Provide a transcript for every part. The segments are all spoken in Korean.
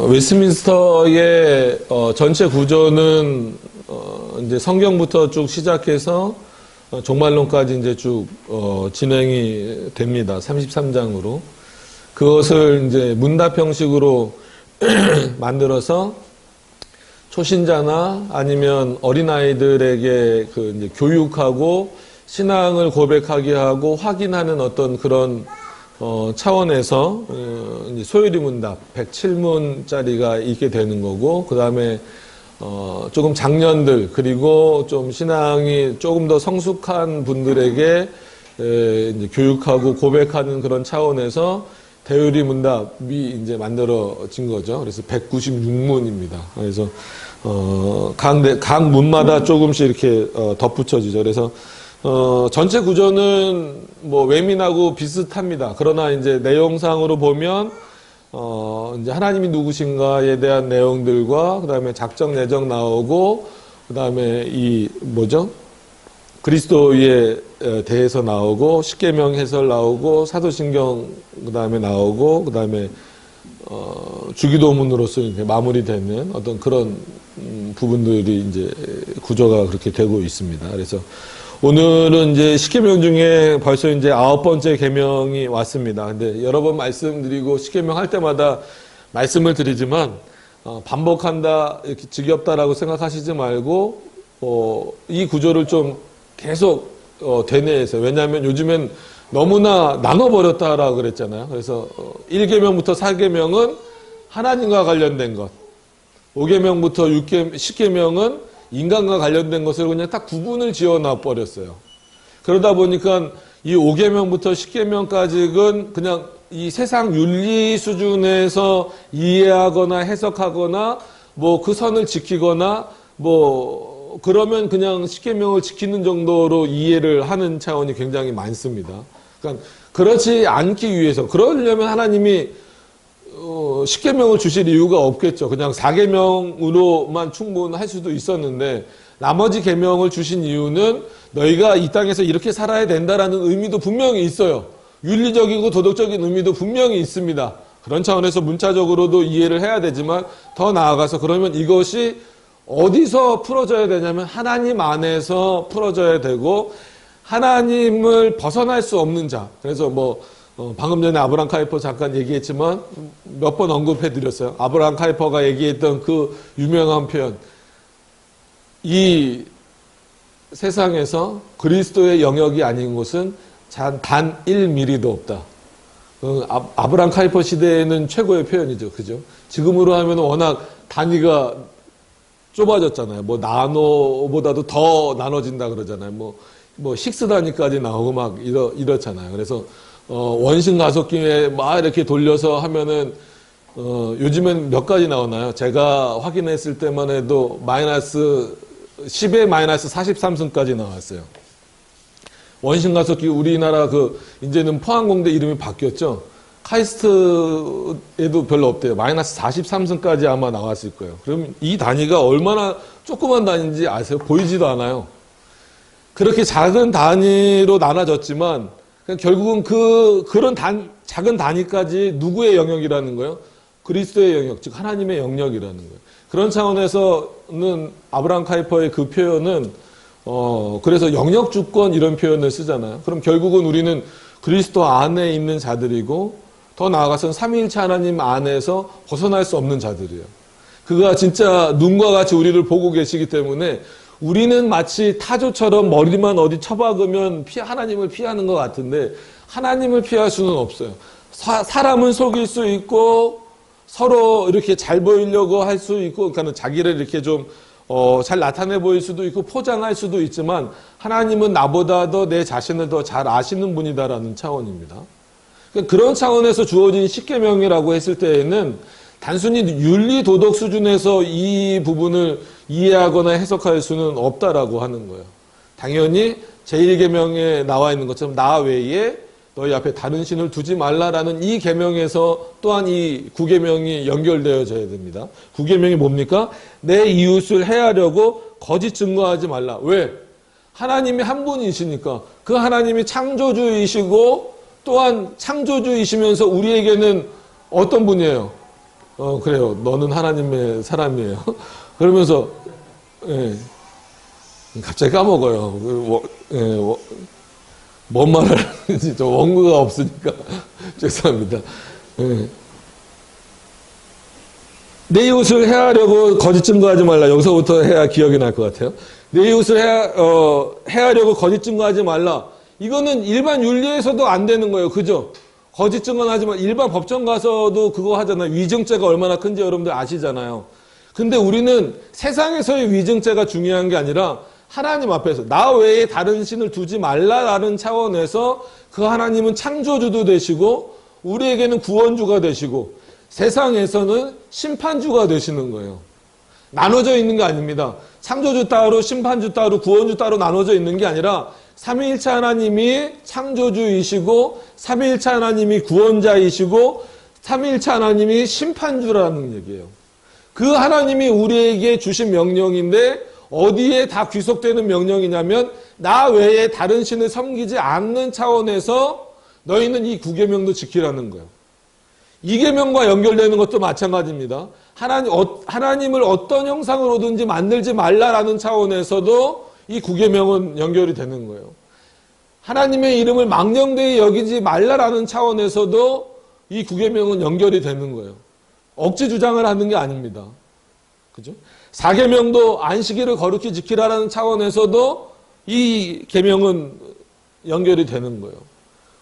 웨스트민스터의 전체 구조는 이제 성경부터 쭉 시작해서 종말론까지 이제 쭉 진행이 됩니다. 33장으로. 그것을 이제 문답 형식으로 만들어서 초신자나 아니면 어린아이들에게 그 이제 교육하고 신앙을 고백하게 하고 확인하는 어떤 그런 차원에서 이제 소요리 문답 107문짜리가 있게 되는 거고, 그 다음에 조금 장년들 그리고 좀 신앙이 조금 더 성숙한 분들에게 이제 교육하고 고백하는 그런 차원에서 대요리 문답이 이제 만들어진 거죠. 그래서 196문입니다. 그래서 각 문마다 조금씩 이렇게 덧붙여지죠. 그래서 전체 구조는 뭐 외민하고 비슷합니다. 그러나 이제 내용상으로 보면 이제 하나님이 누구신가에 대한 내용들과 그다음에 작정 예정 나오고, 그다음에 이 뭐죠? 그리스도에 대해서 나오고, 십계명 해설 나오고, 사도신경 그다음에 나오고, 그다음에 주기도문으로서 이렇게 마무리되는 어떤 그런 부분들이 이제 구조가 그렇게 되고 있습니다. 그래서 오늘은 이제 10계명 중에 벌써 이제 9번째 계명이 왔습니다. 근데 여러 번 말씀드리고 10계명 할 때마다 말씀을 드리지만 반복한다, 이렇게 지겹다라고 생각하시지 말고 이 구조를 좀 계속 되뇌해서, 왜냐하면 요즘엔 너무나 나눠버렸다라고 그랬잖아요. 그래서 1계명부터 4계명은 하나님과 관련된 것, 5계명부터 10계명은 인간과 관련된 것을 그냥 딱 구분을 지어놔 버렸어요. 그러다 보니까 이 5계명부터 10계명까지는 그냥 이 세상 윤리 수준에서 이해하거나 해석하거나 뭐 그 선을 지키거나 뭐 그러면 그냥 10계명을 지키는 정도로 이해를 하는 차원이 굉장히 많습니다. 그러니까 그렇지 않기 위해서, 그러려면 하나님이 10계명을 주실 이유가 없겠죠. 그냥 4계명으로만 충분할 수도 있었는데, 나머지 계명을 주신 이유는 너희가 이 땅에서 이렇게 살아야 된다라는 의미도 분명히 있어요. 윤리적이고 도덕적인 의미도 분명히 있습니다. 그런 차원에서 문자적으로도 이해를 해야 되지만, 더 나아가서 그러면 이것이 어디서 풀어져야 되냐면 하나님 안에서 풀어져야 되고, 하나님을 벗어날 수 없는 자. 그래서 뭐 방금 전에 아브라함 카이퍼 잠깐 얘기했지만 몇 번 언급해드렸어요. 아브라함 카이퍼가 얘기했던 그 유명한 표현, 이 세상에서 그리스도의 영역이 아닌 곳은 단 1mm도 없다. 아브라함 카이퍼 시대에는 최고의 표현이죠. 그죠? 지금으로 하면 워낙 단위가 좁아졌잖아요. 뭐 나노보다도 더 나눠진다 그러잖아요. 뭐 식스 단위까지 나오고 막 이렇잖아요. 그래서 원심 가속기에 막 이렇게 돌려서 하면은 요즘엔 몇 가지 나오나요? 제가 확인했을 때만 해도 마이너스 10의 마이너스 43승까지 나왔어요. 원심 가속기, 우리나라 이제는 포항공대 이름이 바뀌었죠. 카이스트에도 별로 없대요. 마이너스 43승까지 아마 나왔을 거예요. 그럼 이 단위가 얼마나 조그만 단위인지 아세요? 보이지도 않아요. 그렇게 작은 단위로 나눠졌지만 결국은 그런 작은 단위까지 누구의 영역이라는 거예요? 그리스도의 영역, 즉 하나님의 영역이라는 거예요. 그런 차원에서는 아브라함 카이퍼의 그 표현은 그래서 영역 주권 이런 표현을 쓰잖아요. 그럼 결국은 우리는 그리스도 안에 있는 자들이고, 더 나아가서는 삼위일체 하나님 안에서 벗어날 수 없는 자들이에요. 그가 진짜 눈과 같이 우리를 보고 계시기 때문에 우리는 마치 타조처럼 머리만 어디 쳐박으면 하나님을 피하는 것 같은데, 하나님을 피할 수는 없어요. 사람은 속일 수 있고 서로 이렇게 잘 보이려고 할 수 있고, 그러니까 자기를 이렇게 좀 잘 나타내 보일 수도 있고 포장할 수도 있지만, 하나님은 나보다도 내 자신을 더 잘 아시는 분이다라는 차원입니다. 그러니까 그런 차원에서 주어진 10계명이라고 했을 때에는 단순히 윤리 도덕 수준에서 이 부분을 이해하거나 해석할 수는 없다라고 하는 거예요. 당연히 제1계명에 나와 있는 것처럼 나 외에 너희 앞에 다른 신을 두지 말라라는 이 계명에서 또한 이 9계명이 연결되어져야 됩니다. 9계명이 뭡니까? 내 이웃을 해하려고 거짓 증거하지 말라. 왜? 하나님이 한 분이시니까. 그 하나님이 창조주이시고 또한 창조주이시면서 우리에게는 어떤 분이에요? 그래요. 너는 하나님의 사람이에요. 그러면서, 예, 갑자기 까먹어요. 뭔 말을 하는지 저 원고가 없으니까 죄송합니다. 예. 내 이웃을 해하려고 거짓 증거하지 말라. 여기서부터 해야 기억이 날 것 같아요. 내 이웃을 해하려고 거짓 증거하지 말라. 이거는 일반 윤리에서도 안 되는 거예요. 그죠? 거짓 증거는 하지만 일반 법정 가서도 그거 하잖아요. 위증죄가 얼마나 큰지 여러분들 아시잖아요. 근데 우리는 세상에서의 위증죄가 중요한 게 아니라 하나님 앞에서 나 외에 다른 신을 두지 말라라는 차원에서 그 하나님은 창조주도 되시고 우리에게는 구원주가 되시고 세상에서는 심판주가 되시는 거예요. 나눠져 있는 게 아닙니다. 창조주 따로 심판주 따로 구원주 따로 나눠져 있는 게 아니라 삼위일체 하나님이 창조주이시고 삼위일체 하나님이 구원자이시고 삼위일체 하나님이 심판주라는 얘기예요. 그 하나님이 우리에게 주신 명령인데 어디에 다 귀속되는 명령이냐면 나 외에 다른 신을 섬기지 않는 차원에서 너희는 이 구계명도 지키라는 거예요. 이 계명과 연결되는 것도 마찬가지입니다. 하나님을 어떤 형상으로든지 만들지 말라라는 차원에서도 이 구계명은 연결이 되는 거예요. 하나님의 이름을 망령되이 여기지 말라라는 차원에서도 이 구계명은 연결이 되는 거예요. 억지 주장을 하는 게 아닙니다. 그죠? 사계명도 안식일을 거룩히 지키라라는 차원에서도 이 계명은 연결이 되는 거예요.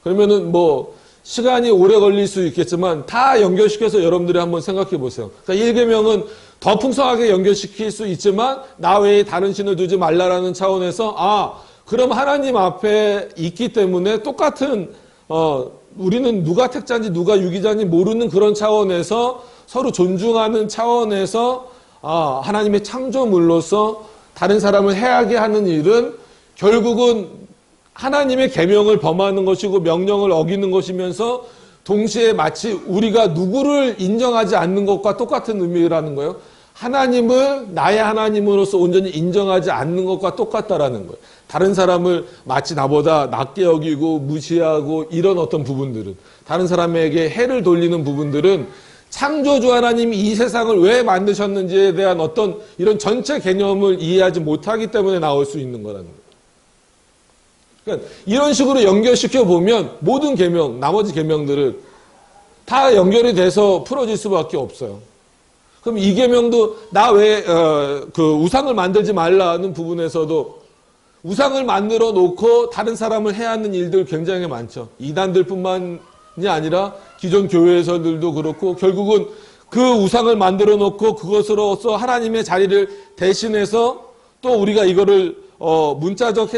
그러면은 뭐 시간이 오래 걸릴 수 있겠지만 다 연결시켜서 여러분들이 한번 생각해 보세요. 그러니까 1계명은 더 풍성하게 연결시킬 수 있지만 나 외에 다른 신을 두지 말라라는 차원에서 그럼 하나님 앞에 있기 때문에 똑같은 우리는 누가 택자인지 누가 유기자인지 모르는 그런 차원에서 서로 존중하는 차원에서 하나님의 창조물로서 다른 사람을 해하게 하는 일은 결국은 하나님의 계명을 범하는 것이고 명령을 어기는 것이면서 동시에 마치 우리가 누구를 인정하지 않는 것과 똑같은 의미라는 거예요. 하나님을 나의 하나님으로서 온전히 인정하지 않는 것과 똑같다라는 거예요. 다른 사람을 마치 나보다 낮게 여기고 무시하고 이런 어떤 부분들은 다른 사람에게 해를 돌리는 부분들은 창조주 하나님이 이 세상을 왜 만드셨는지에 대한 어떤 이런 전체 개념을 이해하지 못하기 때문에 나올 수 있는 거라는 거예요. 그러니까 이런 식으로 연결시켜 보면 모든 계명, 나머지 계명들을 다 연결이 돼서 풀어질 수밖에 없어요. 그럼 이 계명도 나 외에 그 우상을 만들지 말라는 부분에서도 우상을 만들어 놓고 다른 사람을 해하는 일들 굉장히 많죠. 이단들뿐만이 아니라 기존 교회에서들도 그렇고 결국은 그 우상을 만들어 놓고 그것으로서 하나님의 자리를 대신해서 또 우리가 이거를 문자적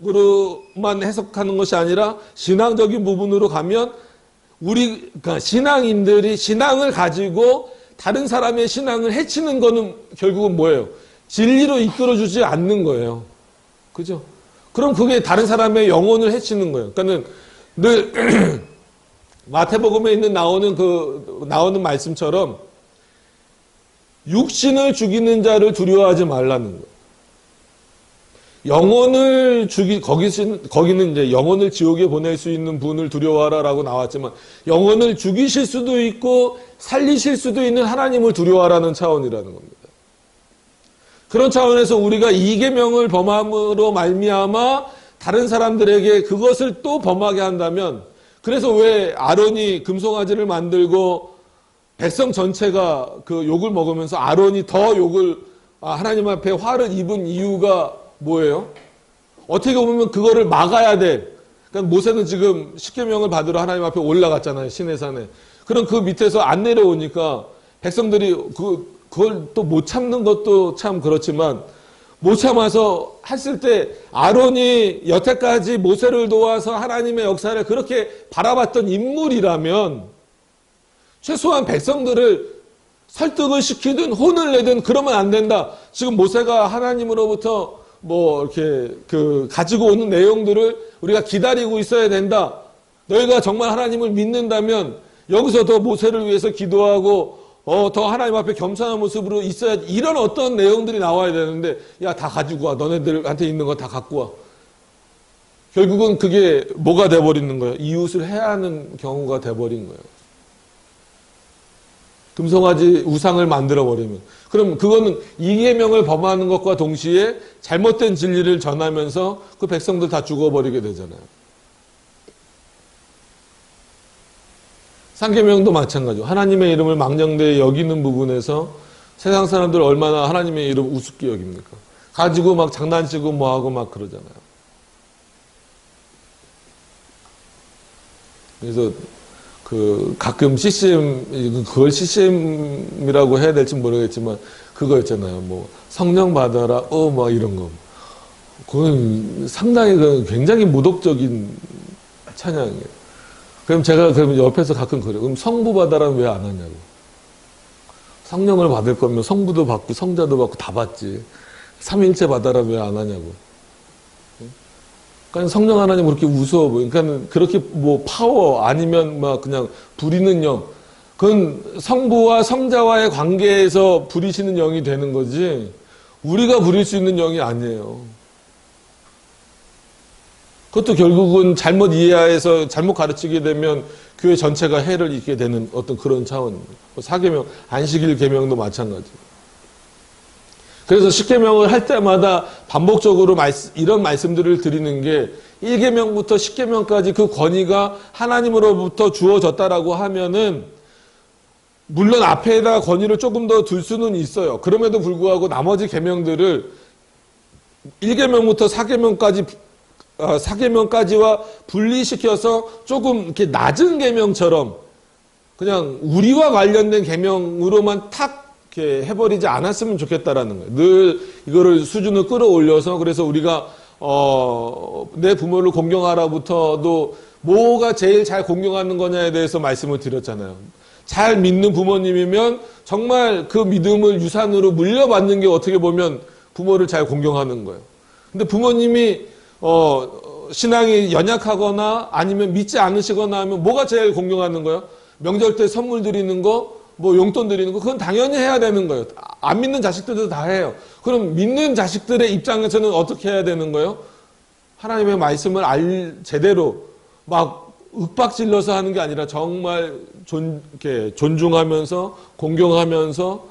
해석으로만 해석하는 것이 아니라 신앙적인 부분으로 가면 그러니까 신앙인들이 신앙을 가지고 다른 사람의 신앙을 해치는 거는 결국은 뭐예요? 진리로 이끌어주지 않는 거예요. 그죠? 그럼 그게 다른 사람의 영혼을 해치는 거예요. 그러니까는 늘 마태복음에 나오는 말씀처럼 육신을 죽이는 자를 두려워하지 말라는 거예요. 영혼을 거기는 이제 영혼을 지옥에 보낼 수 있는 분을 두려워하라라고 나왔지만 영혼을 죽이실 수도 있고 살리실 수도 있는 하나님을 두려워하라는 차원이라는 겁니다. 그런 차원에서 우리가 이 계명을 범함으로 말미암아 다른 사람들에게 그것을 또 범하게 한다면 그래서 왜 아론이 금송아지를 만들고 백성 전체가 그 욕을 먹으면서 아론이 더 욕을 하나님 앞에 화를 입은 이유가 뭐예요? 어떻게 보면 그거를 막아야 돼. 그러니까 모세는 지금 십계명을 받으러 하나님 앞에 올라갔잖아요. 시내산에. 그럼 그 밑에서 안 내려오니까 백성들이 그걸 또 못 참는 것도 참 그렇지만 못 참아서 했을 때 아론이 여태까지 모세를 도와서 하나님의 역사를 그렇게 바라봤던 인물이라면 최소한 백성들을 설득을 시키든 혼을 내든 그러면 안 된다. 지금 모세가 하나님으로부터 이렇게 가지고 오는 내용들을 우리가 기다리고 있어야 된다. 너희가 정말 하나님을 믿는다면 여기서 더 모세를 위해서 기도하고 더 하나님 앞에 겸손한 모습으로 있어야 이런 어떤 내용들이 나와야 되는데 야, 다 가지고 와. 너네들한테 있는 거 다 갖고 와. 결국은 그게 뭐가 돼버리는 거예요? 이웃을 해야 하는 경우가 돼버린 거예요. 금송아지 우상을 만들어 버리면. 그럼 그거는 이계명을 범하는 것과 동시에 잘못된 진리를 전하면서 그 백성들 다 죽어버리게 되잖아요. 삼계명도 마찬가지고 하나님의 이름을 망령되이 여기는 부분에서 세상 사람들 얼마나 하나님의 이름 우습게 여깁니까? 가지고 막 장난치고 뭐하고 막 그러잖아요. 그래서 그 가끔 CCM, 그걸 CCM이라고 해야 될지 모르겠지만 그거 있잖아요. 뭐 성령 받아라 막 이런 거. 그건 상당히 굉장히 모독적인 찬양이에요. 그럼 제가 그럼 옆에서 가끔 그래요. 그럼 성부 받아라는 왜 안 하냐고. 성령을 받을 거면 성부도 받고 성자도 받고 다 받지. 삼위일체 받아라 왜 안 하냐고. 그러니까 성령 하나님 그렇게 우스워 보여. 그러니까 그렇게 뭐 파워 아니면 막 그냥 부리는 영. 그건 성부와 성자와의 관계에서 부리시는 영이 되는 거지. 우리가 부릴 수 있는 영이 아니에요. 그것도 결국은 잘못 이해해서 잘못 가르치게 되면 교회 전체가 해를 입게 되는 어떤 그런 차원입니다. 사계명, 안식일 계명도 마찬가지고. 그래서 십계명을 할 때마다 반복적으로 이런 말씀들을 드리는 게 1계명부터 10계명까지 그 권위가 하나님으로부터 주어졌다라고 하면은 물론 앞에다 권위를 조금 더 둘 수는 있어요. 그럼에도 불구하고 나머지 계명들을 1계명부터 4계명까지와 분리시켜서 조금 이렇게 낮은 계명처럼 그냥 우리와 관련된 계명으로만 탁 이렇게 해버리지 않았으면 좋겠다라는 거예요. 늘 이거를 수준을 끌어올려서 그래서 우리가 내 부모를 공경하라부터도 뭐가 제일 잘 공경하는 거냐에 대해서 말씀을 드렸잖아요. 잘 믿는 부모님이면 정말 그 믿음을 유산으로 물려받는 게 어떻게 보면 부모를 잘 공경하는 거예요. 근데 부모님이 신앙이 연약하거나 아니면 믿지 않으시거나 하면 뭐가 제일 공경하는 거예요? 명절 때 선물 드리는 거, 뭐 용돈 드리는 거, 그건 당연히 해야 되는 거예요. 안 믿는 자식들도 다 해요. 그럼 믿는 자식들의 입장에서는 어떻게 해야 되는 거예요? 하나님의 말씀을 제대로 막 윽박질러서 하는 게 아니라 정말 이렇게 존중하면서 공경하면서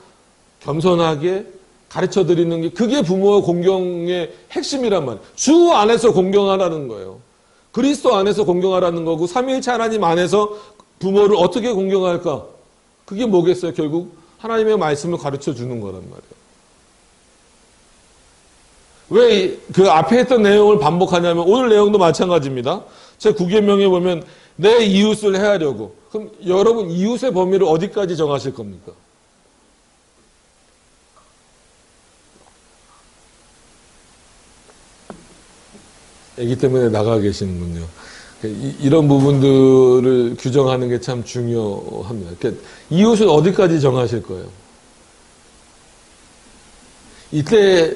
겸손하게 가르쳐 드리는 게 그게 부모의 공경의 핵심이란 말이에요. 주 안에서 공경하라는 거예요. 그리스도 안에서 공경하라는 거고 삼위일체 하나님 안에서 부모를 어떻게 공경할까? 그게 뭐겠어요? 결국 하나님의 말씀을 가르쳐 주는 거란 말이에요. 왜 그 앞에 했던 내용을 반복하냐면 오늘 내용도 마찬가지입니다. 제 9계명에 보면 내 이웃을 해하려고. 그럼 여러분 이웃의 범위를 어디까지 정하실 겁니까? 애기 때문에 나가 계시는군요. 이런 부분들을 규정하는 게 참 중요합니다. 그러니까 이웃을 어디까지 정하실 거예요? 이때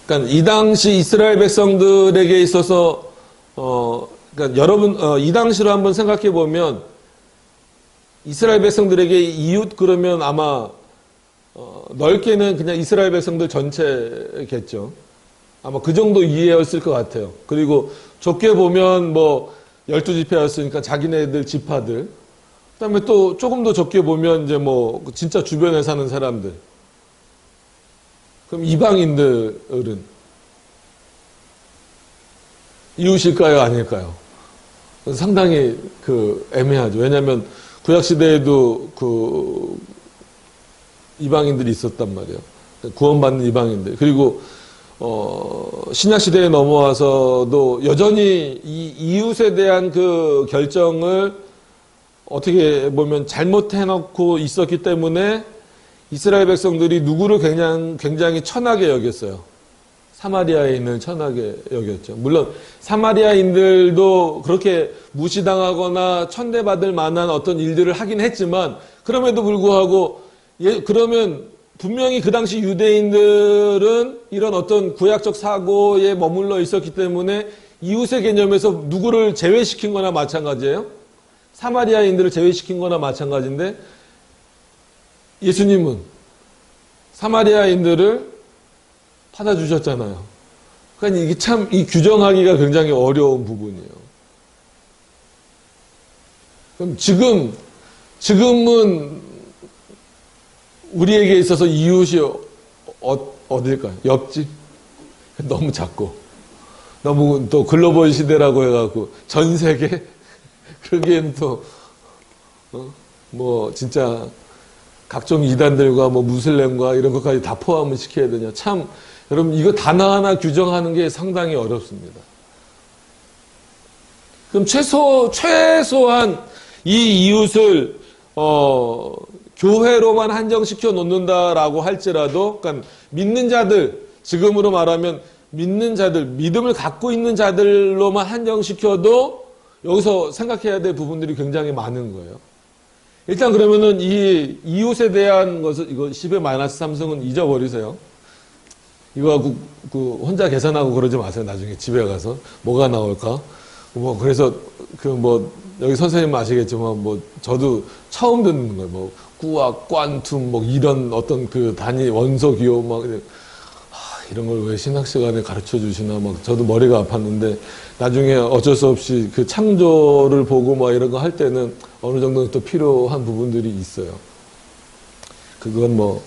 그러니까 이 당시 이스라엘 백성들에게 있어서 그러니까 여러분 이 당시로 한번 생각해 보면 이스라엘 백성들에게 이웃 그러면 아마 넓게는 그냥 이스라엘 백성들 전체겠죠. 아마 그 정도 이해였을 것 같아요. 그리고 좁게 보면 뭐 12지파였으니까 자기네들 지파들. 그다음에 또 조금 더 좁게 보면 이제 뭐 진짜 주변에 사는 사람들. 그럼 이방인들은 이웃일까요? 아닐까요? 상당히 애매하죠. 왜냐하면 구약 시대에도 이방인들이 있었단 말이에요. 구원받는 이방인들. 그리고 신약 시대에 넘어와서도 여전히 이 이웃에 대한 그 결정을 어떻게 보면 잘못해놓고 있었기 때문에 이스라엘 백성들이 누구를 굉장히 천하게 여겼어요. 사마리아인을 천하게 여겼죠. 물론 사마리아인들도 그렇게 무시당하거나 천대받을 만한 어떤 일들을 하긴 했지만 그럼에도 불구하고 그러면 분명히 그 당시 유대인들은 이런 어떤 구약적 사고에 머물러 있었기 때문에 이웃의 개념에서 누구를 제외시킨 거나 마찬가지예요. 사마리아인들을 제외시킨 거나 마찬가지인데 예수님은 사마리아인들을 받아주셨잖아요. 그러니까 이게 참 이 규정하기가 굉장히 어려운 부분이에요. 그럼 지금 지금은 우리에게 있어서 이웃이 어딜까요? 옆집? 너무 작고, 너무 또 글로벌 시대라고 해갖고, 전 세계? 그러기엔 또, 뭐, 진짜, 각종 이단들과 뭐, 무슬림과 이런 것까지 다 포함을 시켜야 되냐. 참, 여러분, 이거 단어 하나 규정하는 게 상당히 어렵습니다. 그럼 최소한 이 이웃을, 교회로만 한정시켜 놓는다라고 할지라도, 그러니까 믿는 자들, 지금으로 말하면 믿는 자들, 믿음을 갖고 있는 자들로만 한정시켜도 여기서 생각해야 될 부분들이 굉장히 많은 거예요. 일단 그러면은 이 이웃에 대한 것을, 이거 10의 마이너스 3승은 잊어버리세요. 이거 혼자 계산하고 그러지 마세요. 나중에 집에 가서. 뭐가 나올까? 뭐, 그래서 여기 선생님 아시겠지만, 저도 처음 듣는 거예요. 꾸악, 꽌툼, 이런 어떤 단위, 원소 기호, 이런 걸 왜 신학 시간에 가르쳐 주시나, 저도 머리가 아팠는데, 나중에 어쩔 수 없이 창조를 보고 이런 거 할 때는 어느 정도는 또 필요한 부분들이 있어요. 그건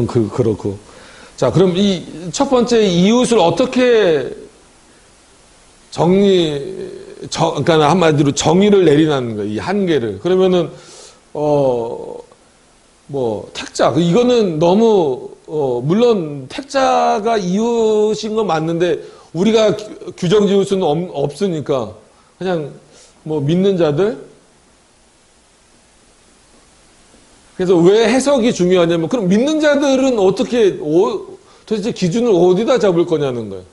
그렇고. 자, 그럼 이 첫 번째 이웃을 어떻게 그러니까 한마디로 정의를 내리는 거예요. 이 한계를. 그러면은, 택자. 이거는 너무, 물론 택자가 이웃인 건 맞는데, 우리가 규정 지을 수는 없으니까, 그냥, 믿는 자들? 그래서 왜 해석이 중요하냐면, 그럼 믿는 자들은 도대체 기준을 어디다 잡을 거냐는 거예요.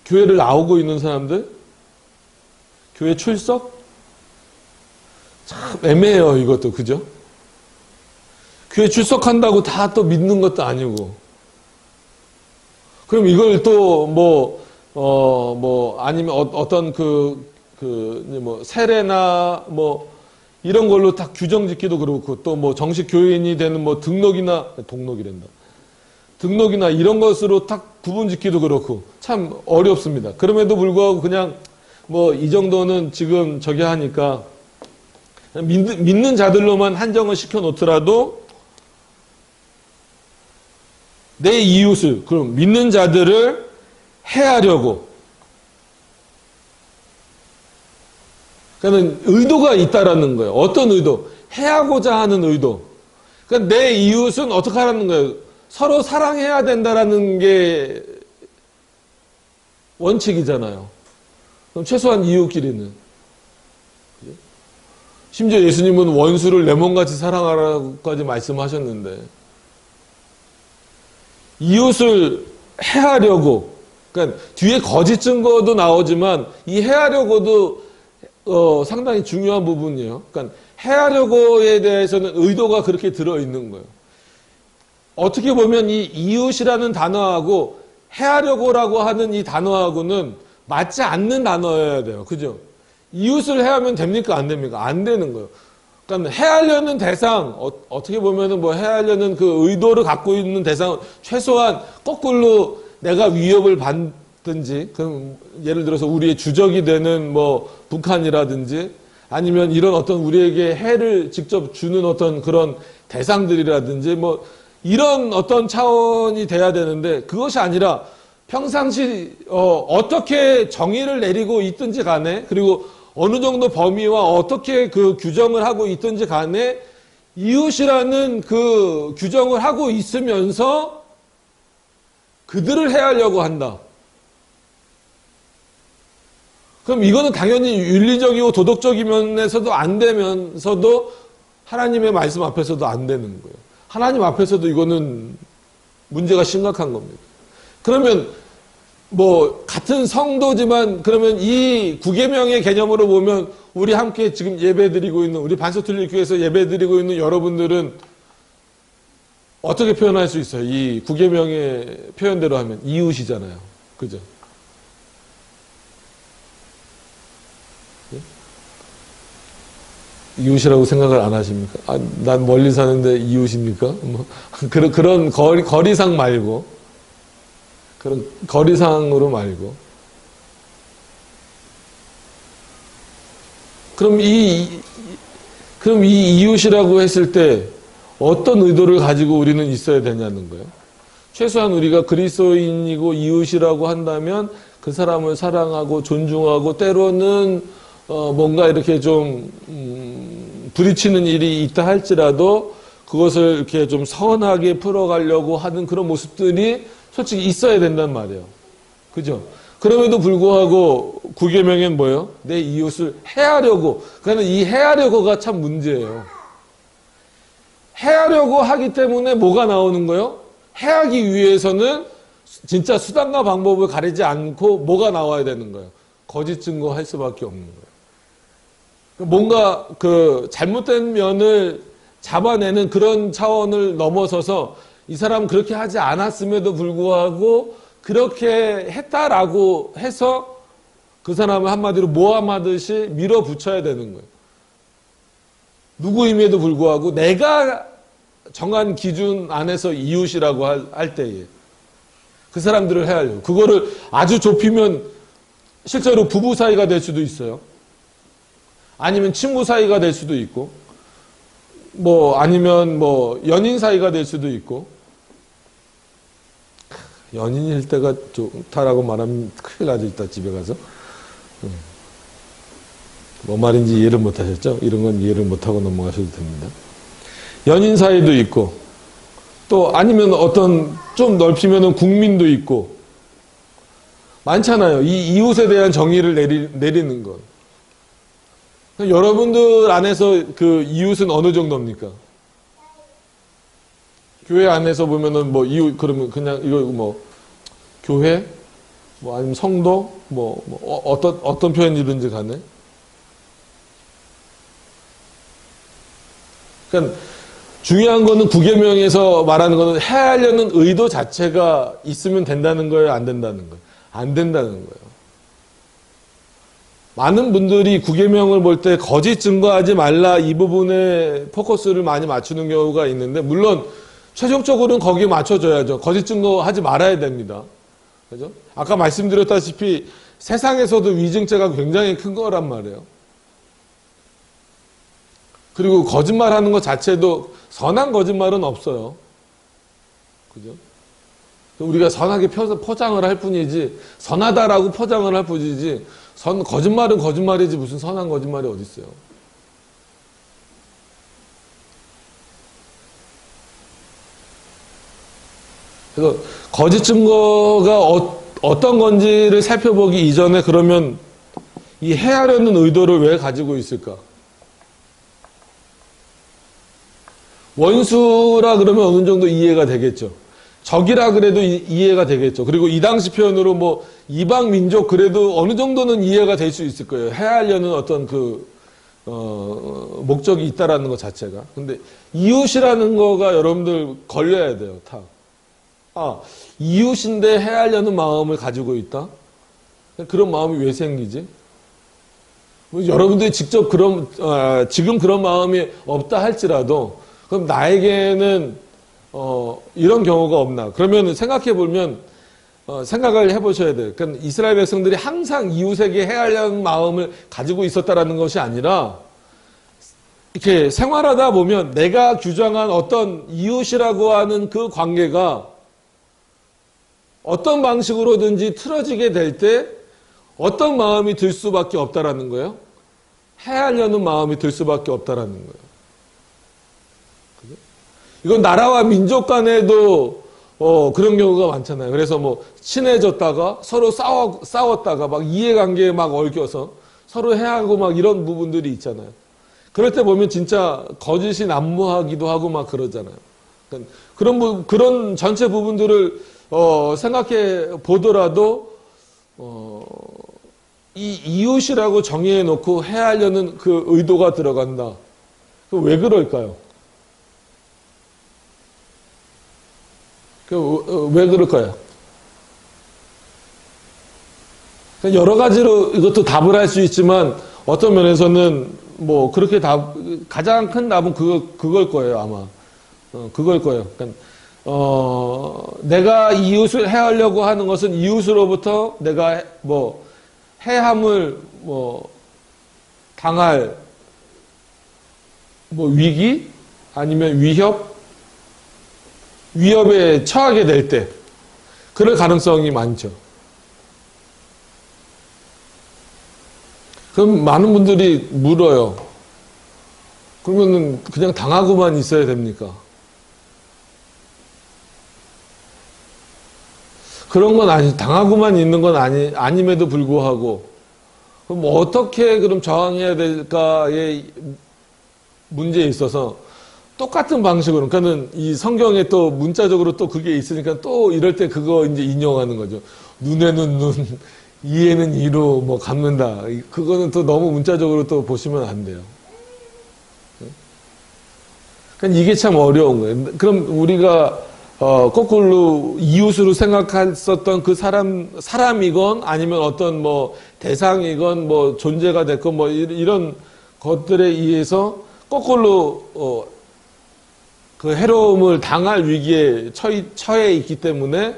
교회를 나오고 있는 사람들? 교회 출석? 참 애매해요, 이것도. 그죠? 교회 출석한다고 다 또 믿는 것도 아니고. 그럼 이걸 또 아니면 어떤 세례나 이런 걸로 다 규정 짓기도 그렇고, 또 정식 교인이 되는 등록이나 이런 것으로 딱 구분 짓기도 그렇고, 참 어렵습니다. 그럼에도 불구하고 그냥 이 정도는 지금 저기 하니까 믿는 자들로만 한정을 시켜 놓더라도 내 이웃을, 그럼 믿는 자들을 해하려고, 그러니까 의도가 있다라는 거예요. 어떤 의도? 해하고자 하는 의도. 그러니까 내 이웃은 어떻게 하라는 거예요? 서로 사랑해야 된다라는 게 원칙이잖아요. 그럼 최소한 이웃끼리는. 심지어 예수님은 원수를 내 몸같이 사랑하라고까지 말씀하셨는데, 이웃을 해하려고, 그러니까 뒤에 거짓 증거도 나오지만 이 해하려고도 상당히 중요한 부분이에요. 그러니까 해하려고에 대해서는 의도가 그렇게 들어있는 거예요. 어떻게 보면 이 이웃이라는 단어하고 해하려고라고 하는 이 단어하고는 맞지 않는 단어여야 돼요. 그죠? 이웃을 해하면 됩니까? 안 됩니까? 안 되는 거예요. 그러니까 해하려는 대상, 어떻게 보면은 해하려는 그 의도를 갖고 있는 대상은 최소한 거꾸로 내가 위협을 받든지, 그럼 예를 들어서 우리의 주적이 되는 북한이라든지, 아니면 이런 어떤 우리에게 해를 직접 주는 어떤 그런 대상들이라든지, 이런 어떤 차원이 돼야 되는데, 그것이 아니라 평상시 어떻게 정의를 내리고 있든지 간에, 그리고 어느 정도 범위와 어떻게 그 규정을 하고 있든지 간에 이웃이라는 그 규정을 하고 있으면서 그들을 해하려고 한다. 그럼 이거는 당연히 윤리적이고 도덕적인 면에서도 안 되면서도 하나님의 말씀 앞에서도 안 되는 거예요. 하나님 앞에서도 이거는 문제가 심각한 겁니다. 그러면 같은 성도지만, 그러면 이 9계명의 개념으로 보면 우리 함께 지금 예배드리고 있는, 우리 반석틀릴교회에서 예배드리고 있는 여러분들은 어떻게 표현할 수 있어요? 이 9계명의 표현대로 하면 이웃이잖아요. 그죠? 이웃이라고 생각을 안 하십니까? 난 멀리 사는데 이웃입니까? 그런 거리상 말고, 그런 거리상으로 말고. 그럼 그럼 이 이웃이라고 했을 때 어떤 의도를 가지고 우리는 있어야 되냐는 거예요. 최소한 우리가 그리스도인이고 이웃이라고 한다면 그 사람을 사랑하고 존중하고 때로는 뭔가 이렇게 좀 부딪히는 일이 있다 할지라도 그것을 이렇게 좀 선하게 풀어가려고 하는 그런 모습들이 솔직히 있어야 된단 말이에요. 그죠? 그럼에도 불구하고 구계명엔 뭐예요? 내 이웃을 해하려고. 그러니까 이 해하려고가 참 문제예요. 해하려고 하기 때문에 뭐가 나오는 거예요? 해하기 위해서는 진짜 수단과 방법을 가리지 않고 뭐가 나와야 되는 거예요? 거짓 증거할 수밖에 없는 거예요. 뭔가 그 잘못된 면을 잡아내는 그런 차원을 넘어서서 이 사람은 그렇게 하지 않았음에도 불구하고 그렇게 했다라고 해서 그 사람을 한마디로 모함하듯이 밀어붙여야 되는 거예요. 누구임에도 불구하고 내가 정한 기준 안에서 이웃이라고 할 때에 그 사람들을 해하려고. 그거를 아주 좁히면 실제로 부부 사이가 될 수도 있어요. 아니면 친구 사이가 될 수도 있고, 아니면 연인 사이가 될 수도 있고, 연인일 때가 좋다라고 말하면 큰일 나죠, 이따 집에 가서. 뭐 말인지 이해를 못 하셨죠? 이런 건 이해를 못 하고 넘어가셔도 됩니다. 연인 사이도 있고, 또 아니면 어떤 좀 넓히면은 국민도 있고, 많잖아요. 이 이웃에 대한 정의를 내리는 것. 여러분들 안에서 그 이웃은 어느 정도입니까? 교회 안에서 보면은 이웃, 그러면 그냥 이거 교회? 아니면 성도? 어떤 표현이든지 간에. 그러니까 중요한 거는 구계명에서 말하는 거는 해하려는 의도 자체가 있으면 된다는 거예요? 안 된다는 거예요? 안 된다는 거예요. 많은 분들이 구계명을 볼 때 거짓 증거하지 말라 이 부분에 포커스를 많이 맞추는 경우가 있는데 물론 최종적으로는 거기에 맞춰줘야죠. 거짓 증거하지 말아야 됩니다. 그죠? 아까 말씀드렸다시피 세상에서도 위증죄가 굉장히 큰 거란 말이에요. 그리고 거짓말하는 것 자체도 선한 거짓말은 없어요. 그죠? 우리가 선하게 포장을 할 뿐이지 선하다라고 포장을 할 뿐이지 거짓말은 거짓말이지 무슨 선한 거짓말이 어디 있어요? 그래서 거짓 증거가 어떤 건지를 살펴보기 이전에 그러면 이 해하려는 의도를 왜 가지고 있을까? 원수라 그러면 어느 정도 이해가 되겠죠. 적이라 그래도 이해가 되겠죠. 그리고 이 당시 표현으로 이방 민족 그래도 어느 정도는 이해가 될 수 있을 거예요. 해하려는 어떤 목적이 있다라는 것 자체가. 근데 이웃이라는 거가 여러분들 걸려야 돼요, 다. 이웃인데 해하려는 마음을 가지고 있다? 그런 마음이 왜 생기지? 여러분들이 직접 지금 그런 마음이 없다 할지라도, 그럼 나에게는, 이런 경우가 없나? 그러면 생각해보면, 생각을 해보셔야 돼요. 그러니까 이스라엘 백성들이 항상 이웃에게 해하려는 마음을 가지고 있었다라는 것이 아니라, 이렇게 생활하다 보면 내가 규정한 어떤 이웃이라고 하는 그 관계가 어떤 방식으로든지 틀어지게 될 때 어떤 마음이 들 수밖에 없다라는 거예요? 해하려는 마음이 들 수밖에 없다라는 거예요. 이건 나라와 민족 간에도 그런 경우가 많잖아요. 그래서 친해졌다가 서로 싸웠다가 막 이해관계에 막 얽혀서 서로 해하고 이런 부분들이 있잖아요. 그럴 때 보면 진짜 거짓이 난무하기도 하고 막 그러잖아요. 그러니까 그런 전체 부분들을 생각해 보더라도 이 이웃이라고 정의해 놓고 해하려는 그 의도가 들어간다. 왜 그럴까요? 왜 그럴까요? 여러 가지로 이것도 답을 할 수 있지만 어떤 면에서는 그렇게 가장 큰 답은 그걸 거예요, 아마. 그걸 거예요. 그러니까 내가 이웃을 해하려고 하는 것은 이웃으로부터 내가 해함을 당할 뭐 위기 아니면 위협에 처하게 될 때 그럴 가능성이 많죠. 그럼 많은 분들이 물어요. 그러면은 그냥 당하고만 있어야 됩니까? 그런 건 당하고만 있는 건 아님에도 불구하고, 그럼 어떻게 그럼 저항해야 될까의 문제에 있어서 똑같은 방식으로, 그러니까는 이 성경에 또 문자적으로 또 그게 있으니까 또 이럴 때 그거 이제 인용하는 거죠. 눈에는 눈, 이에는 이로 뭐 갚는다. 그거는 또 너무 문자적으로 또 보시면 안 돼요. 그러니까 이게 참 어려운 거예요. 그럼 우리가 거꾸로 이웃으로 생각했었던 그 사람이건 아니면 어떤 뭐 대상이건 뭐 존재가 됐건 뭐 이런 것들에 의해서 거꾸로 그 해로움을 당할 위기에 처해 있기 때문에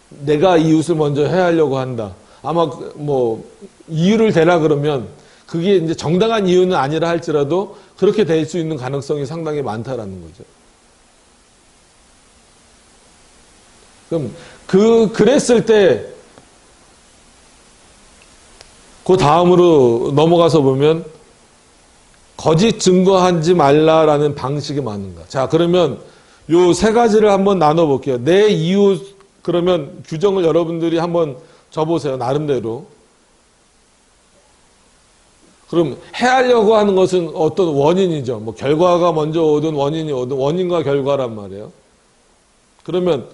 내가 이웃을 먼저 해하려고 한다. 아마 뭐 이유를 대라 그러면 그게 이제 정당한 이유는 아니라 할지라도 그렇게 될 수 있는 가능성이 상당히 많다라는 거죠. 그럼 그랬을 때 그 다음으로 넘어가서 보면 거짓 증거하지 말라라는 방식이 많은가. 자, 그러면 요 세 가지를 한번 나눠 볼게요. 내 이웃, 그러면 규정을 여러분들이 한번 줘보세요. 나름대로. 그럼 해하려고 하는 것은 어떤 원인이죠. 뭐 결과가 먼저 오든 원인이 오든 원인과 결과란 말이에요. 그러면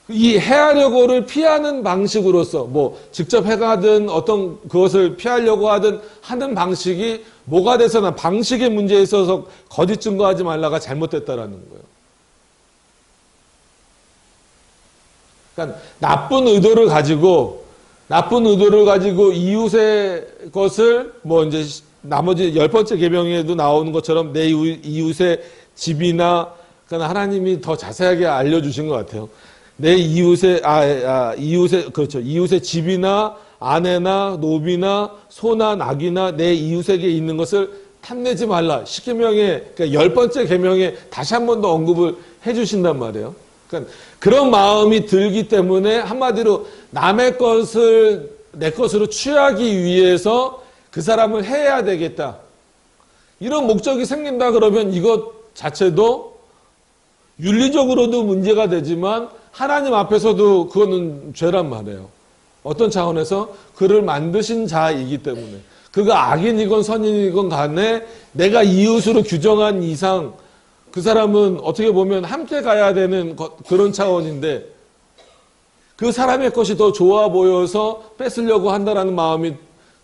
이 해하려고를 피하는 방식으로서 뭐 직접 해가든 어떤 그것을 피하려고 하든 하는 방식이 뭐가 돼서나 방식의 문제에 있어서 거짓 증거하지 말라가 잘못됐다라는 거예요. 그러니까 나쁜 의도를 가지고 이웃의 것을 뭐 이제 나머지 10번째 계명에도 나오는 것처럼 내 이웃의 집이나, 그러니까 하나님이 더 자세하게 알려주신 것 같아요. 내 이웃의 그렇죠. 이웃의 집이나 아내나 노비나 소나 낙이나 내 이웃에게 있는 것을 탐내지 말라. 10계명에, 그러니까 10번째 계명에 다시 한 번 더 언급을 해주신단 말이에요. 그러니까 그런 마음이 들기 때문에 한마디로 남의 것을 내 것으로 취하기 위해서 그 사람을 해야 되겠다. 이런 목적이 생긴다 그러면 이것 자체도 윤리적으로도 문제가 되지만 하나님 앞에서도 그거는 죄란 말이에요. 어떤 차원에서 그를 만드신 자이기 때문에. 그가 악인이건 선인이건 간에 내가 이웃으로 규정한 이상 그 사람은 어떻게 보면 함께 가야 되는 그런 차원인데 그 사람의 것이 더 좋아 보여서 뺏으려고 한다는 마음이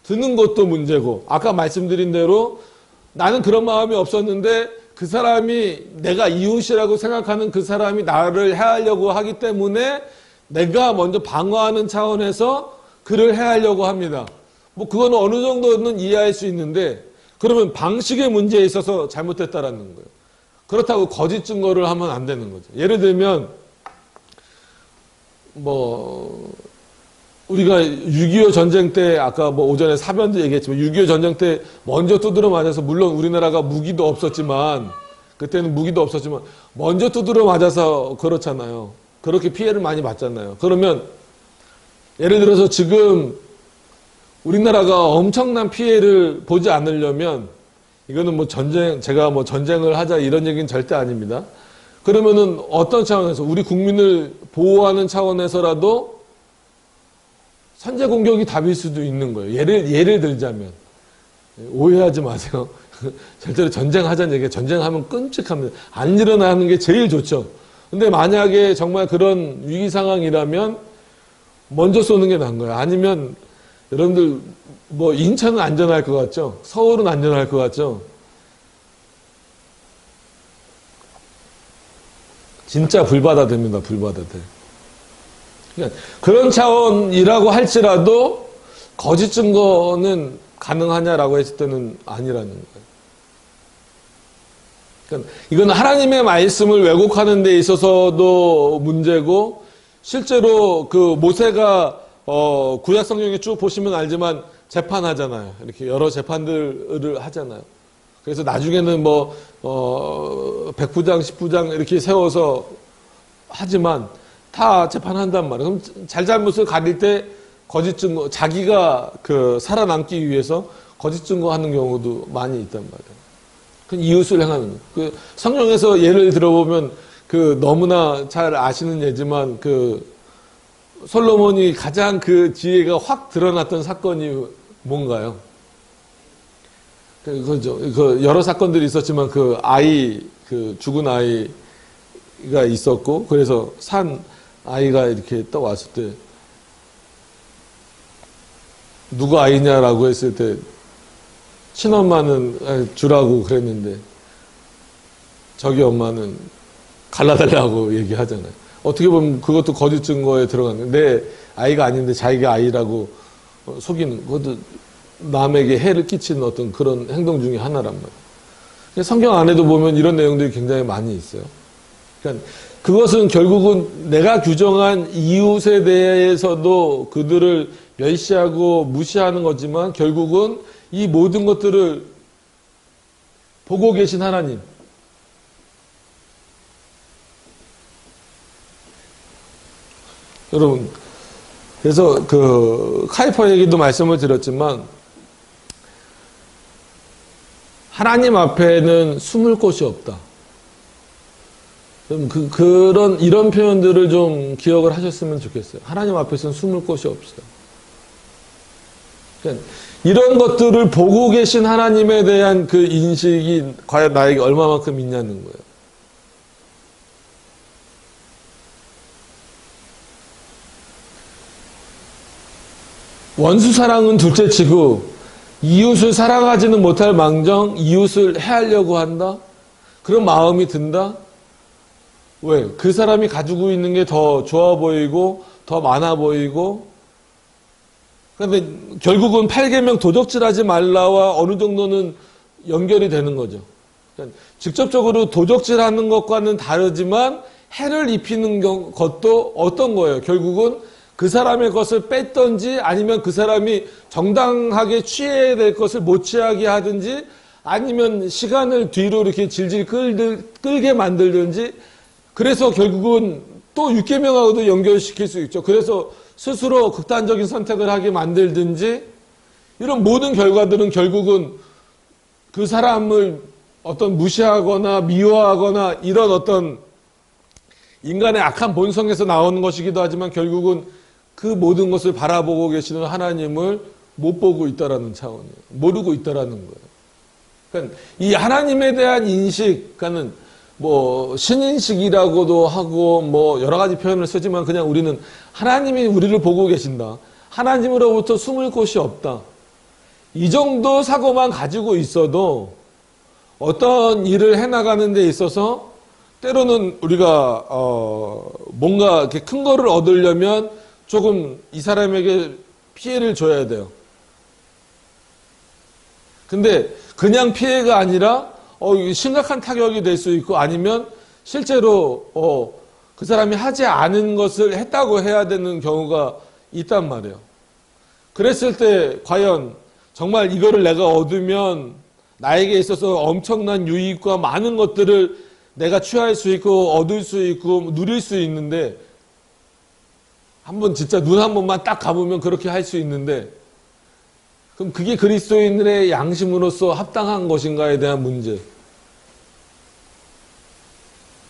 드는 것도 문제고, 아까 말씀드린 대로 나는 그런 마음이 없었는데 그 사람이 내가 이웃이라고 생각하는 그 사람이 나를 해하려고 하기 때문에 내가 먼저 방어하는 차원에서 그를 해하려고 합니다. 뭐 그거는 어느 정도는 이해할 수 있는데 그러면 방식의 문제에 있어서 잘못됐다라는 거예요. 그렇다고 거짓 증거를 하면 안 되는 거죠. 예를 들면 뭐 우리가 6.25 전쟁 때 아까 뭐 오전에 사변도 얘기했지만 6.25 전쟁 때 먼저 두드려 맞아서, 물론 우리나라가 무기도 없었지만 그때는 무기도 없었지만 먼저 두드려 맞아서 그렇잖아요. 그렇게 피해를 많이 봤잖아요. 그러면 예를 들어서 지금 우리나라가 엄청난 피해를 보지 않으려면, 이거는 뭐 제가 뭐 전쟁을 하자 이런 얘기는 절대 아닙니다. 그러면은 어떤 차원에서 우리 국민을 보호하는 차원에서라도 선제 공격이 답일 수도 있는 거예요. 예를 들자면, 오해하지 마세요. 절대로 전쟁하자는 얘기가, 전쟁하면 끔찍합니다. 안 일어나는 게 제일 좋죠. 근데 만약에 정말 그런 위기 상황이라면 먼저 쏘는 게 나은 거예요. 아니면 여러분들 뭐 인천은 안전할 것 같죠? 서울은 안전할 것 같죠? 진짜 불바다 됩니다. 불바다 돼. 그러니까 그런 차원이라고 할지라도 거짓 증거는 가능하냐라고 했을 때는 아니라는 거예요. 그러니까 이건 하나님의 말씀을 왜곡하는 데 있어서도 문제고, 실제로 그 모세가 구약 성경에 쭉 보시면 알지만 재판하잖아요. 이렇게 여러 재판들을 하잖아요. 그래서 나중에는 뭐, 100부장, 10부장 이렇게 세워서 하지만 다 재판한단 말이에요. 그럼 잘잘못을 가릴 때 거짓 증거, 자기가 그 살아남기 위해서 거짓 증거하는 경우도 많이 있단 말이에요. 그 이웃을 행하는. 그 성경에서 예를 들어보면 그 너무나 잘 아시는 예지만 그 솔로몬이 가장 그 지혜가 확 드러났던 사건이 뭔가요? 그죠. 그 여러 사건들이 있었지만 그 아이, 그 죽은 아이가 있었고, 그래서 산 아이가 이렇게 딱 왔을 때, 누구 아이냐라고 했을 때, 친엄마는 주라고 그랬는데, 저기 엄마는 갈라달라고 얘기하잖아요. 어떻게 보면 그것도 거짓 증거에 들어가는, 내 아이가 아닌데 자기가 아이라고 속이는, 그것도 남에게 해를 끼치는 어떤 그런 행동 중에 하나란 말이에요. 성경 안에도 보면 이런 내용들이 굉장히 많이 있어요. 그러니까 그것은 결국은 내가 규정한 이웃에 대해서도 그들을 멸시하고 무시하는 거지만 결국은 이 모든 것들을 보고 계신 하나님. 여러분, 그래서 그 카이퍼 얘기도 말씀을 드렸지만 하나님 앞에는 숨을 곳이 없다. 이런 표현들을 좀 기억을 하셨으면 좋겠어요. 하나님 앞에서는 숨을 곳이 없어요. 그러니까 이런 것들을 보고 계신 하나님에 대한 그 인식이 과연 나에게 얼마만큼 있냐는 거예요. 원수 사랑은 둘째치고 이웃을 사랑하지는 못할 망정 이웃을 해하려고 한다? 그런 마음이 든다? 왜? 그 사람이 가지고 있는 게 더 좋아 보이고 더 많아 보이고 그런데 결국은 8계명 도적질하지 말라와 어느 정도는 연결이 되는 거죠. 그러니까 직접적으로 도적질하는 것과는 다르지만 해를 입히는 것도 어떤 거예요? 결국은 그 사람의 것을 뺐든지 아니면 그 사람이 정당하게 취해야 될 것을 못 취하게 하든지 아니면 시간을 뒤로 이렇게 질질 끌게 만들든지 그래서 결국은 또 6계명하고도 연결시킬 수 있죠. 그래서 스스로 극단적인 선택을 하게 만들든지 이런 모든 결과들은 결국은 그 사람을 어떤 무시하거나 미워하거나 이런 어떤 인간의 악한 본성에서 나오는 것이기도 하지만 결국은 그 모든 것을 바라보고 계시는 하나님을 못 보고 있다라는 차원이에요. 모르고 있다라는 거예요. 그러니까 이 하나님에 대한 인식, 그러니까는 뭐 신인식이라고도 하고 뭐 여러 가지 표현을 쓰지만 그냥 우리는 하나님이 우리를 보고 계신다. 하나님으로부터 숨을 곳이 없다. 이 정도 사고만 가지고 있어도 어떤 일을 해나가는 데 있어서 때로는 우리가 뭔가 이렇게 큰 거를 얻으려면 조금 이 사람에게 피해를 줘야 돼요. 근데 그냥 피해가 아니라 심각한 타격이 될 수 있고 아니면 실제로 그 사람이 하지 않은 것을 했다고 해야 되는 경우가 있단 말이에요. 그랬을 때 과연 정말 이거를 내가 얻으면 나에게 있어서 엄청난 유익과 많은 것들을 내가 취할 수 있고 얻을 수 있고 누릴 수 있는데 한번 진짜 눈 한 번만 딱 감으면 그렇게 할 수 있는데 그럼 그게 그리스도인들의 양심으로서 합당한 것인가에 대한 문제.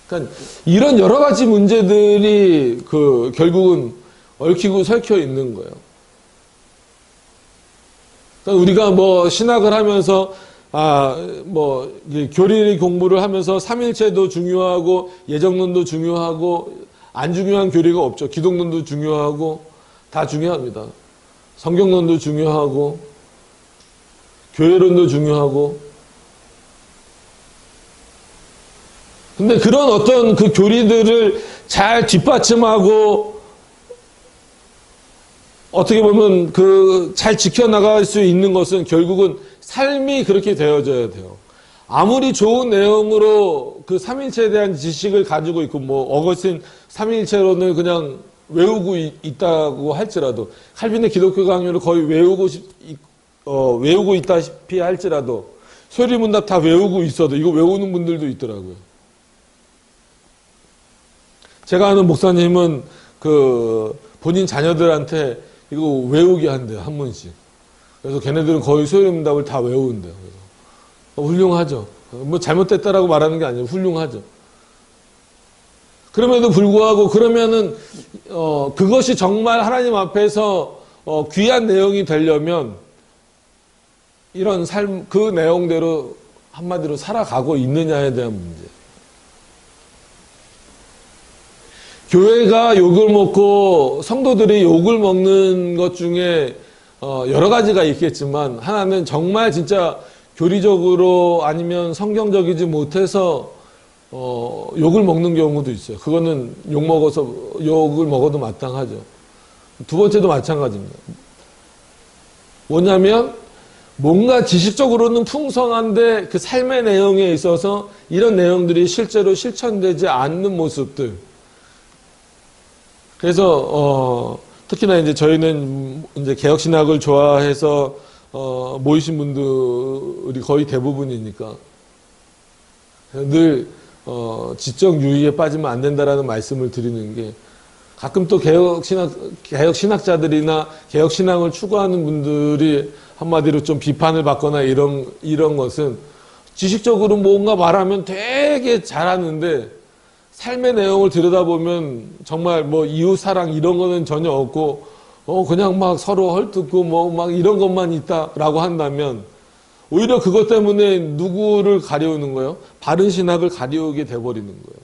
그러니까 이런 여러 가지 문제들이 결국은 얽히고 설켜 있는 거예요. 그러니까 우리가 뭐 신학을 하면서 교리 공부를 하면서 삼일체도 중요하고 예정론도 중요하고 안 중요한 교리가 없죠. 기독론도 중요하고 다 중요합니다. 성경론도 중요하고 교회론도 중요하고 근데 그런 어떤 그 교리들을 잘 뒷받침하고 어떻게 보면 잘 지켜나갈 수 있는 것은 결국은 삶이 그렇게 되어져야 돼요. 아무리 좋은 내용으로 그 삼일체에 대한 지식을 가지고 있고 어거스틴 삼일체론을 그냥 외우고 있다고 할지라도 칼빈의 기독교 강요를 거의 외우고 있다시피 할지라도 소리문답 다 외우고 있어도 이거 외우는 분들도 있더라고요. 제가 아는 목사님은 그 본인 자녀들한테 이거 외우게 한대요. 한 문씩. 그래서 걔네들은 거의 소리문답을 다 외운대요. 그래서 훌륭하죠. 뭐 잘못됐다라고 말하는 게 아니에요. 훌륭하죠. 그럼에도 불구하고 그러면은 그것이 정말 하나님 앞에서 귀한 내용이 되려면 이런 삶, 그 내용대로 한마디로 살아가고 있느냐에 대한 문제. 교회가 욕을 먹고 성도들이 욕을 먹는 것 중에 여러 가지가 있겠지만 하나는 정말 진짜 교리적으로 아니면 성경적이지 못해서 욕을 먹는 경우도 있어요. 그거는 욕을 먹어도 마땅하죠. 두 번째도 마찬가지입니다. 뭐냐면 뭔가 지식적으로는 풍성한데 그 삶의 내용에 있어서 이런 내용들이 실제로 실천되지 않는 모습들. 그래서 특히나 이제 저희는 이제 개혁신학을 좋아해서 모이신 분들이 거의 대부분이니까 늘 지적 유의에 빠지면 안 된다라는 말씀을 드리는 게 가끔 또 개혁신학자들이나 개혁신앙을 추구하는 분들이 한마디로 좀 비판을 받거나 이런 것은 지식적으로 뭔가 말하면 되게 잘하는데 삶의 내용을 들여다보면 정말 뭐 이웃사랑 이런 거는 전혀 없고 그냥 막 서로 헐뜯고 뭐 막 이런 것만 있다라고 한다면 오히려 그것 때문에 누구를 가려우는 거예요? 바른 신학을 가려우게 돼버리는 거예요.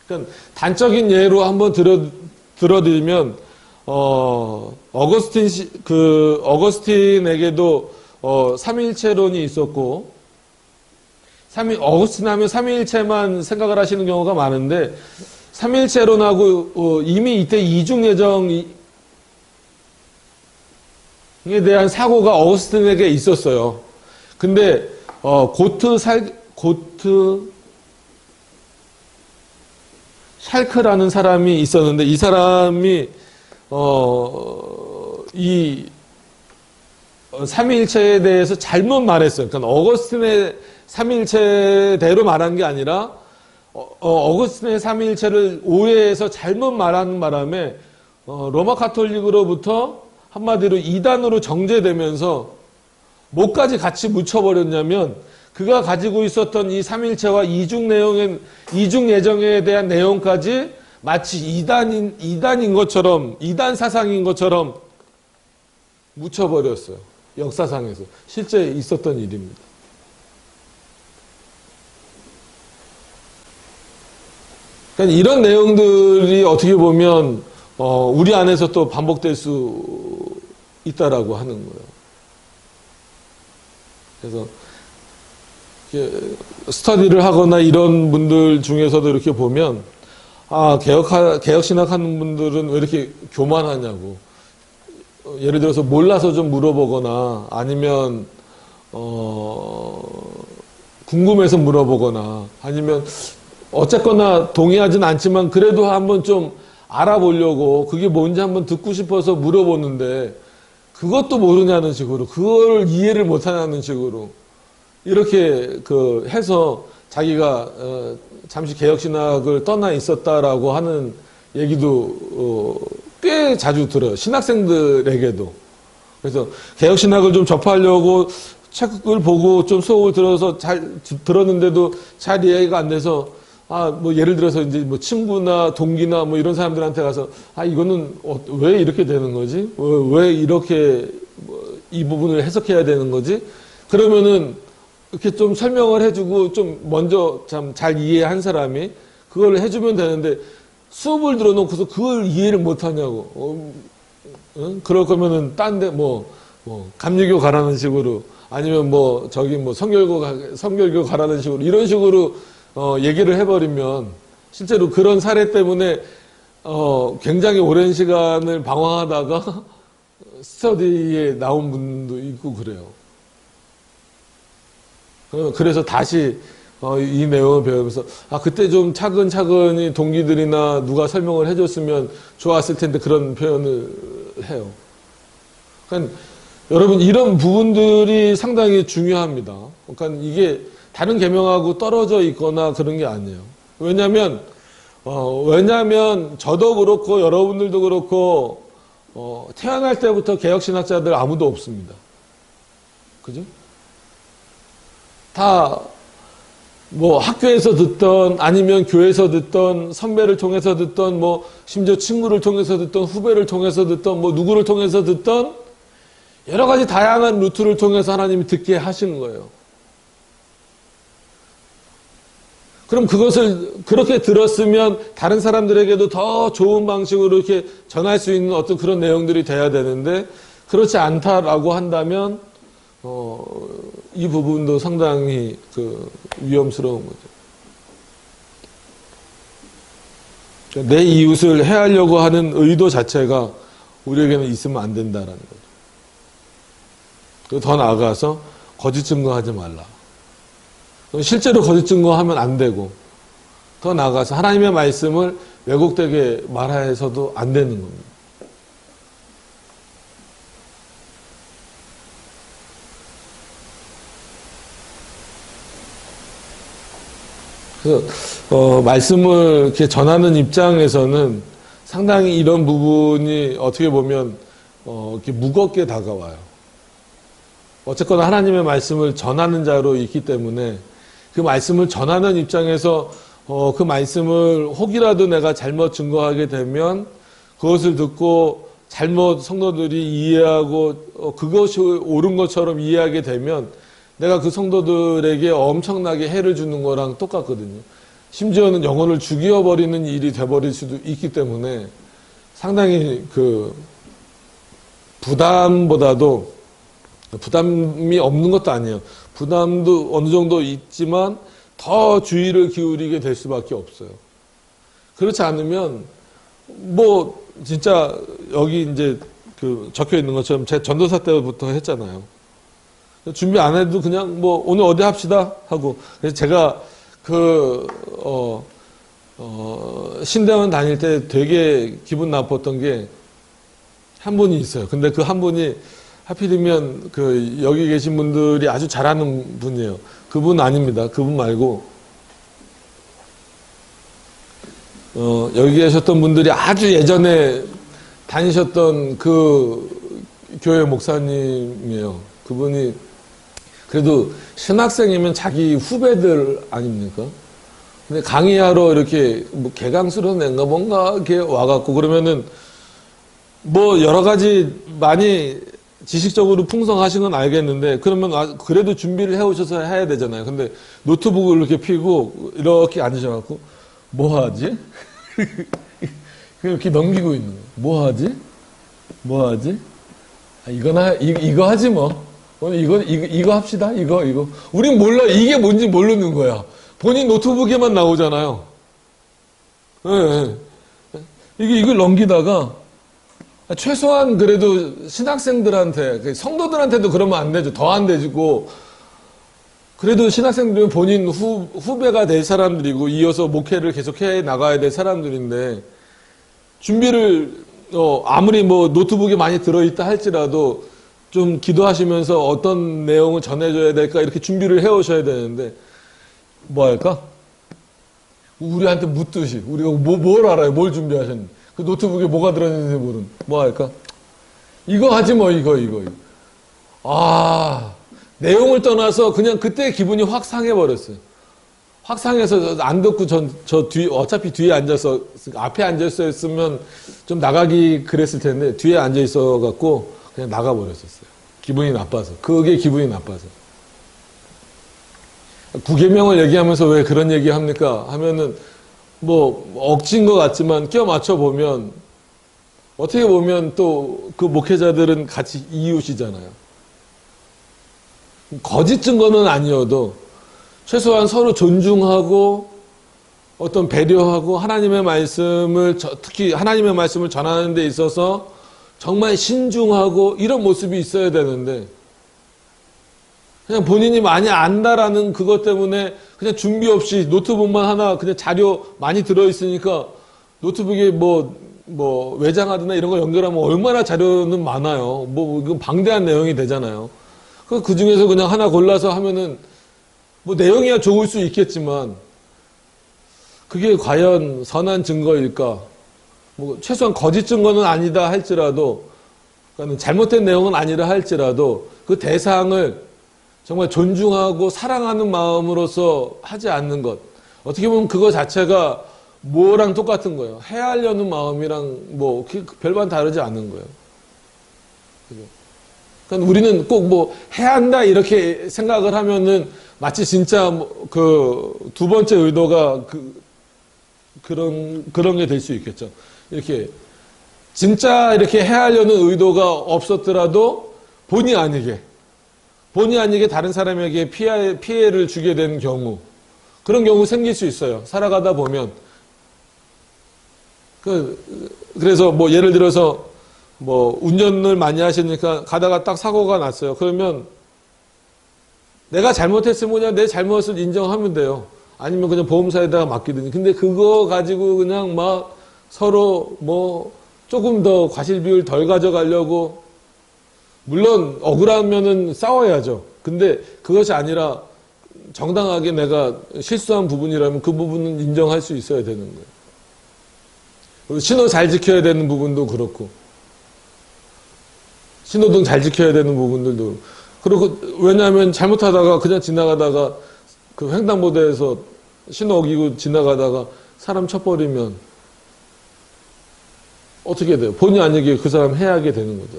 그러니까 단적인 예로 한번 들어드리면 어거스틴에게도 삼위일체론이 있었고 어거스틴 하면 삼위일체만 생각을 하시는 경우가 많은데 삼위일체론하고 이미 이때 이중예정에 대한 사고가 어거스틴에게 있었어요. 근데 샬크라는 사람이 있었는데 이 사람이 이 삼위일체에 대해서 잘못 말했어요. 그러니까 어거스틴의 삼위일체대로 말한 게 아니라 어거스틴의 삼위일체를 오해해서 잘못 말하는 바람에 로마 카톨릭으로부터 한마디로 이단으로 정죄되면서 뭐까지 같이 묻혀버렸냐면 그가 가지고 있었던 이 삼위일체와 이중 예정에 대한 내용까지 마치 이단인 것처럼 이단 사상인 것처럼 묻혀버렸어요. 역사상에서 실제 있었던 일입니다. 그러니까 이런 내용들이 어떻게 보면 우리 안에서 또 반복될 수 있다라고 하는 거예요. 그래서 스터디를 하거나 이런 분들 중에서도 이렇게 보면 개혁신학 하는 분들은 왜 이렇게 교만하냐고. 예를 들어서 몰라서 좀 물어보거나 아니면 궁금해서 물어보거나 아니면 어쨌거나 동의하진 않지만 그래도 한번 좀 알아보려고 그게 뭔지 한번 듣고 싶어서 물어보는데 그것도 모르냐는 식으로 그걸 이해를 못하냐는 식으로 이렇게 해서 자기가 잠시 개혁신학을 떠나 있었다라고 하는 얘기도 꽤 자주 들어요. 신학생들에게도. 그래서 개혁신학을 좀 접하려고 책을 보고 좀 수업을 들어서 잘 들었는데도 잘 이해가 안 돼서 뭐 예를 들어서 이제 뭐 친구나 동기나 뭐 이런 사람들한테 가서 이거는 왜 이렇게 되는 거지? 왜 이렇게 이 부분을 해석해야 되는 거지? 그러면은 이렇게 좀 설명을 해주고 좀 먼저 참 잘 이해한 사람이 그걸 해주면 되는데 수업을 들어놓고서 그걸 이해를 못하냐고. 그럴 거면은 딴 데 감리교 가라는 식으로 아니면 성결교 가라는 식으로 이런 식으로 얘기를 해버리면 실제로 그런 사례 때문에 굉장히 오랜 시간을 방황하다가 스터디에 나온 분도 있고 그래요. 그래서 다시 이 내용을 배우면서 그때 좀 차근차근히 동기들이나 누가 설명을 해줬으면 좋았을 텐데 그런 표현을 해요. 그러니까 여러분 이런 부분들이 상당히 중요합니다. 그러니까 이게 다른 계명하고 떨어져 있거나 그런 게 아니에요. 왜냐하면 저도 그렇고 여러분들도 그렇고 태어날 때부터 개혁신학자들 아무도 없습니다. 그죠? 다 뭐 학교에서 듣던 아니면 교회에서 듣던 선배를 통해서 듣던 뭐 심지어 친구를 통해서 듣던 후배를 통해서 듣던 뭐 누구를 통해서 듣던 여러 가지 다양한 루트를 통해서 하나님이 듣게 하시는 거예요. 그럼 그것을 그렇게 들었으면 다른 사람들에게도 더 좋은 방식으로 이렇게 전할 수 있는 어떤 그런 내용들이 돼야 되는데 그렇지 않다라고 한다면 이 부분도 상당히 위험스러운 거죠. 그러니까 내 이웃을 해하려고 하는 의도 자체가 우리에게는 있으면 안 된다라는 거죠. 그리고 더 나아가서 거짓 증거하지 말라. 실제로 거짓 증거하면 안 되고 더 나아가서 하나님의 말씀을 왜곡되게 말해서도 안 되는 겁니다. 그래서 말씀을 이렇게 전하는 입장에서는 상당히 이런 부분이 어떻게 보면 이렇게 무겁게 다가와요. 어쨌거나 하나님의 말씀을 전하는 자로 있기 때문에 그 말씀을 전하는 입장에서 그 말씀을 혹이라도 내가 잘못 증거하게 되면 그것을 듣고 잘못 성도들이 이해하고 그것이 옳은 것처럼 이해하게 되면 내가 그 성도들에게 엄청나게 해를 주는 거랑 똑같거든요. 심지어는 영혼을 죽여버리는 일이 돼버릴 수도 있기 때문에 상당히 부담보다도 부담이 없는 것도 아니에요. 부담도 어느 정도 있지만 더 주의를 기울이게 될 수밖에 없어요. 그렇지 않으면 뭐 진짜 여기 이제 적혀 있는 것처럼 제 전도사 때부터 했잖아요. 준비 안 해도 그냥 뭐 오늘 어디 합시다 하고 그래서 제가 신대원 다닐 때 되게 기분 나빴던 게 한 분이 있어요. 근데 그 한 분이 하필이면 여기 계신 분들이 아주 잘하는 분이에요. 그분 아닙니다. 그분 말고 여기 계셨던 분들이 아주 예전에 다니셨던 그 교회 목사님이에요. 그분이 그래도 신학생이면 자기 후배들 아닙니까? 근데 강의하러 이렇게 뭐 개강수로 낸가 뭔가 이렇게 와갖고 그러면은 뭐 여러 가지 많이 지식적으로 풍성하신 건 알겠는데 그러면 그래도 준비를 해오셔서 해야 되잖아요. 근데 노트북을 이렇게 피고 이렇게 앉으셔갖고 뭐 하지? 이렇게 넘기고 있는 거예요. 뭐 하지? 뭐 하지? 이거 하지 뭐. 오늘 이거 합시다. 이거. 우린 몰라. 이게 뭔지 모르는 거야. 본인 노트북에만 나오잖아요. 네. 이걸 넘기다가 최소한 그래도 신학생들한테, 성도들한테도 그러면 안 되죠. 더 안 되고. 그래도 신학생들은 본인 후배가 될 사람들이고 이어서 목회를 계속해 나가야 될 사람들인데 준비를 아무리 뭐 노트북에 많이 들어있다 할지라도 좀 기도하시면서 어떤 내용을 전해줘야 될까 이렇게 준비를 해오셔야 되는데 뭐 할까? 우리한테 묻듯이 우리가 뭘 알아요? 뭘 준비하셨는지 그 노트북에 뭐가 들어있는지 모르는 뭐 할까? 이거 하지 뭐 이거 내용을 떠나서 그냥 그때 기분이 확 상해버렸어요. 확 상해서 안 듣고 어차피 뒤에 앉아서 앞에 앉아있었으면 좀 나가기 그랬을 텐데 뒤에 앉아있어갖고 그냥 나가버렸었어요. 기분이 나빠서. 그게 기분이 나빠서. 구계명을 얘기하면서 왜 그런 얘기 합니까? 하면은 뭐 억지인 것 같지만 껴 맞춰보면 어떻게 보면 또 그 목회자들은 같이 이웃이잖아요. 거짓 증거는 아니어도 최소한 서로 존중하고 어떤 배려하고 하나님의 말씀을 특히 하나님의 말씀을 전하는 데 있어서 정말 신중하고 이런 모습이 있어야 되는데 그냥 본인이 많이 안다라는 그것 때문에 그냥 준비 없이 노트북만 하나 그냥 자료 많이 들어있으니까 노트북에 뭐 뭐 외장하드나 이런 거 연결하면 얼마나 자료는 많아요. 뭐 이건 방대한 내용이 되잖아요. 그 중에서 그냥 하나 골라서 하면은 뭐 내용이야 좋을 수 있겠지만 그게 과연 선한 증거일까? 뭐 최소한 거짓 증거는 아니다 할지라도, 그러니까 잘못된 내용은 아니라 할지라도 그 대상을 정말 존중하고 사랑하는 마음으로서 하지 않는 것, 어떻게 보면 그거 자체가 뭐랑 똑같은 거예요. 해하려는 마음이랑 뭐 별반 다르지 않은 거예요. 그러니까 우리는 꼭 뭐 해한다 이렇게 생각을 하면은 마치 진짜 그 두 번째 의도가 그런 게 될 수 있겠죠. 이렇게 진짜 이렇게 해하려는 의도가 없었더라도 본의 아니게 다른 사람에게 피해를 주게 되는 경우, 그런 경우 생길 수 있어요. 살아가다 보면. 그래서 뭐 예를 들어서 뭐 운전을 많이 하시니까 가다가 딱 사고가 났어요. 그러면 내가 잘못했으면 그냥 내 잘못을 인정하면 돼요. 아니면 그냥 보험사에다가 맡기든지. 근데 그거 가지고 그냥 막 서로 뭐 조금 더 과실 비율 덜 가져가려고, 물론 억울하면은 싸워야죠. 근데 그것이 아니라 정당하게 내가 실수한 부분이라면 그 부분은 인정할 수 있어야 되는 거예요. 그리고 신호 잘 지켜야 되는 부분도 그렇고, 신호등 잘 지켜야 되는 부분들도 그렇고. 왜냐하면 잘못하다가 그냥 지나가다가 그 횡단보도에서 신호 어기고 지나가다가 사람 쳐버리면 어떻게 돼요? 본의 아니게 그 사람 해하게 되는 거죠.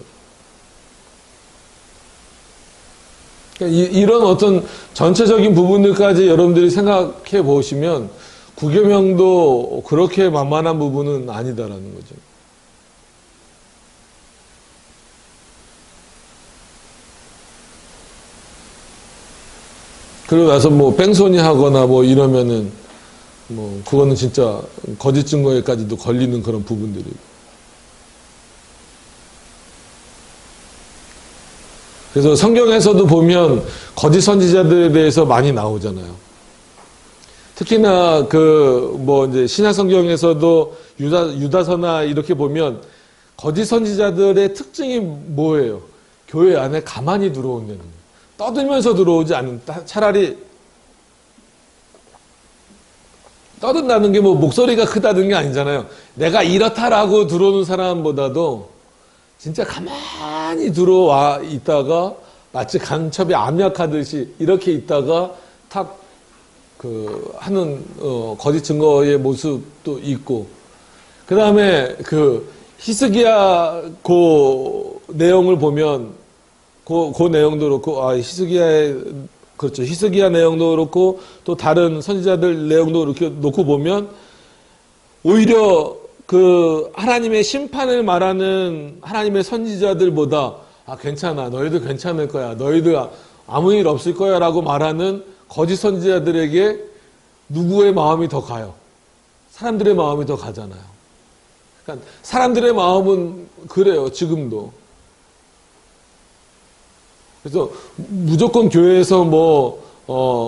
그러니까 이런 어떤 전체적인 부분들까지 여러분들이 생각해 보시면 구계명도 그렇게 만만한 부분은 아니다라는 거죠. 그러고 나서 뭐 뺑소니 하거나 뭐 이러면은 뭐 그거는 진짜 거짓 증거에까지도 걸리는 그런 부분들이고. 그래서 성경에서도 보면 거짓 선지자들에 대해서 많이 나오잖아요. 특히나 그 뭐 이제 신약 성경에서도 유다서나 이렇게 보면 거짓 선지자들의 특징이 뭐예요? 교회 안에 가만히 들어온다는 거예요. 떠들면서 들어오지 않는, 차라리 떠든다는 게 뭐 목소리가 크다는 게 아니잖아요. 내가 이렇다라고 들어오는 사람보다도 진짜 가만히 들어와 있다가 마치 간첩이 암약하듯이 이렇게 있다가 탁 하는 거짓 증거의 모습도 있고, 그 다음에 그 히스기야 그 내용을 보면 그 내용도 그렇고, 그렇죠. 히스기야 내용도 그렇고, 또 다른 선지자들 내용도 이렇게 놓고 보면, 오히려 그 하나님의 심판을 말하는 하나님의 선지자들보다, 괜찮아. 너희들 괜찮을 거야. 너희들 아무 일 없을 거야. 라고 말하는 거짓 선지자들에게 누구의 마음이 더 가요? 사람들의 마음이 더 가잖아요. 그러니까 사람들의 마음은 그래요. 지금도. 그래서 무조건 교회에서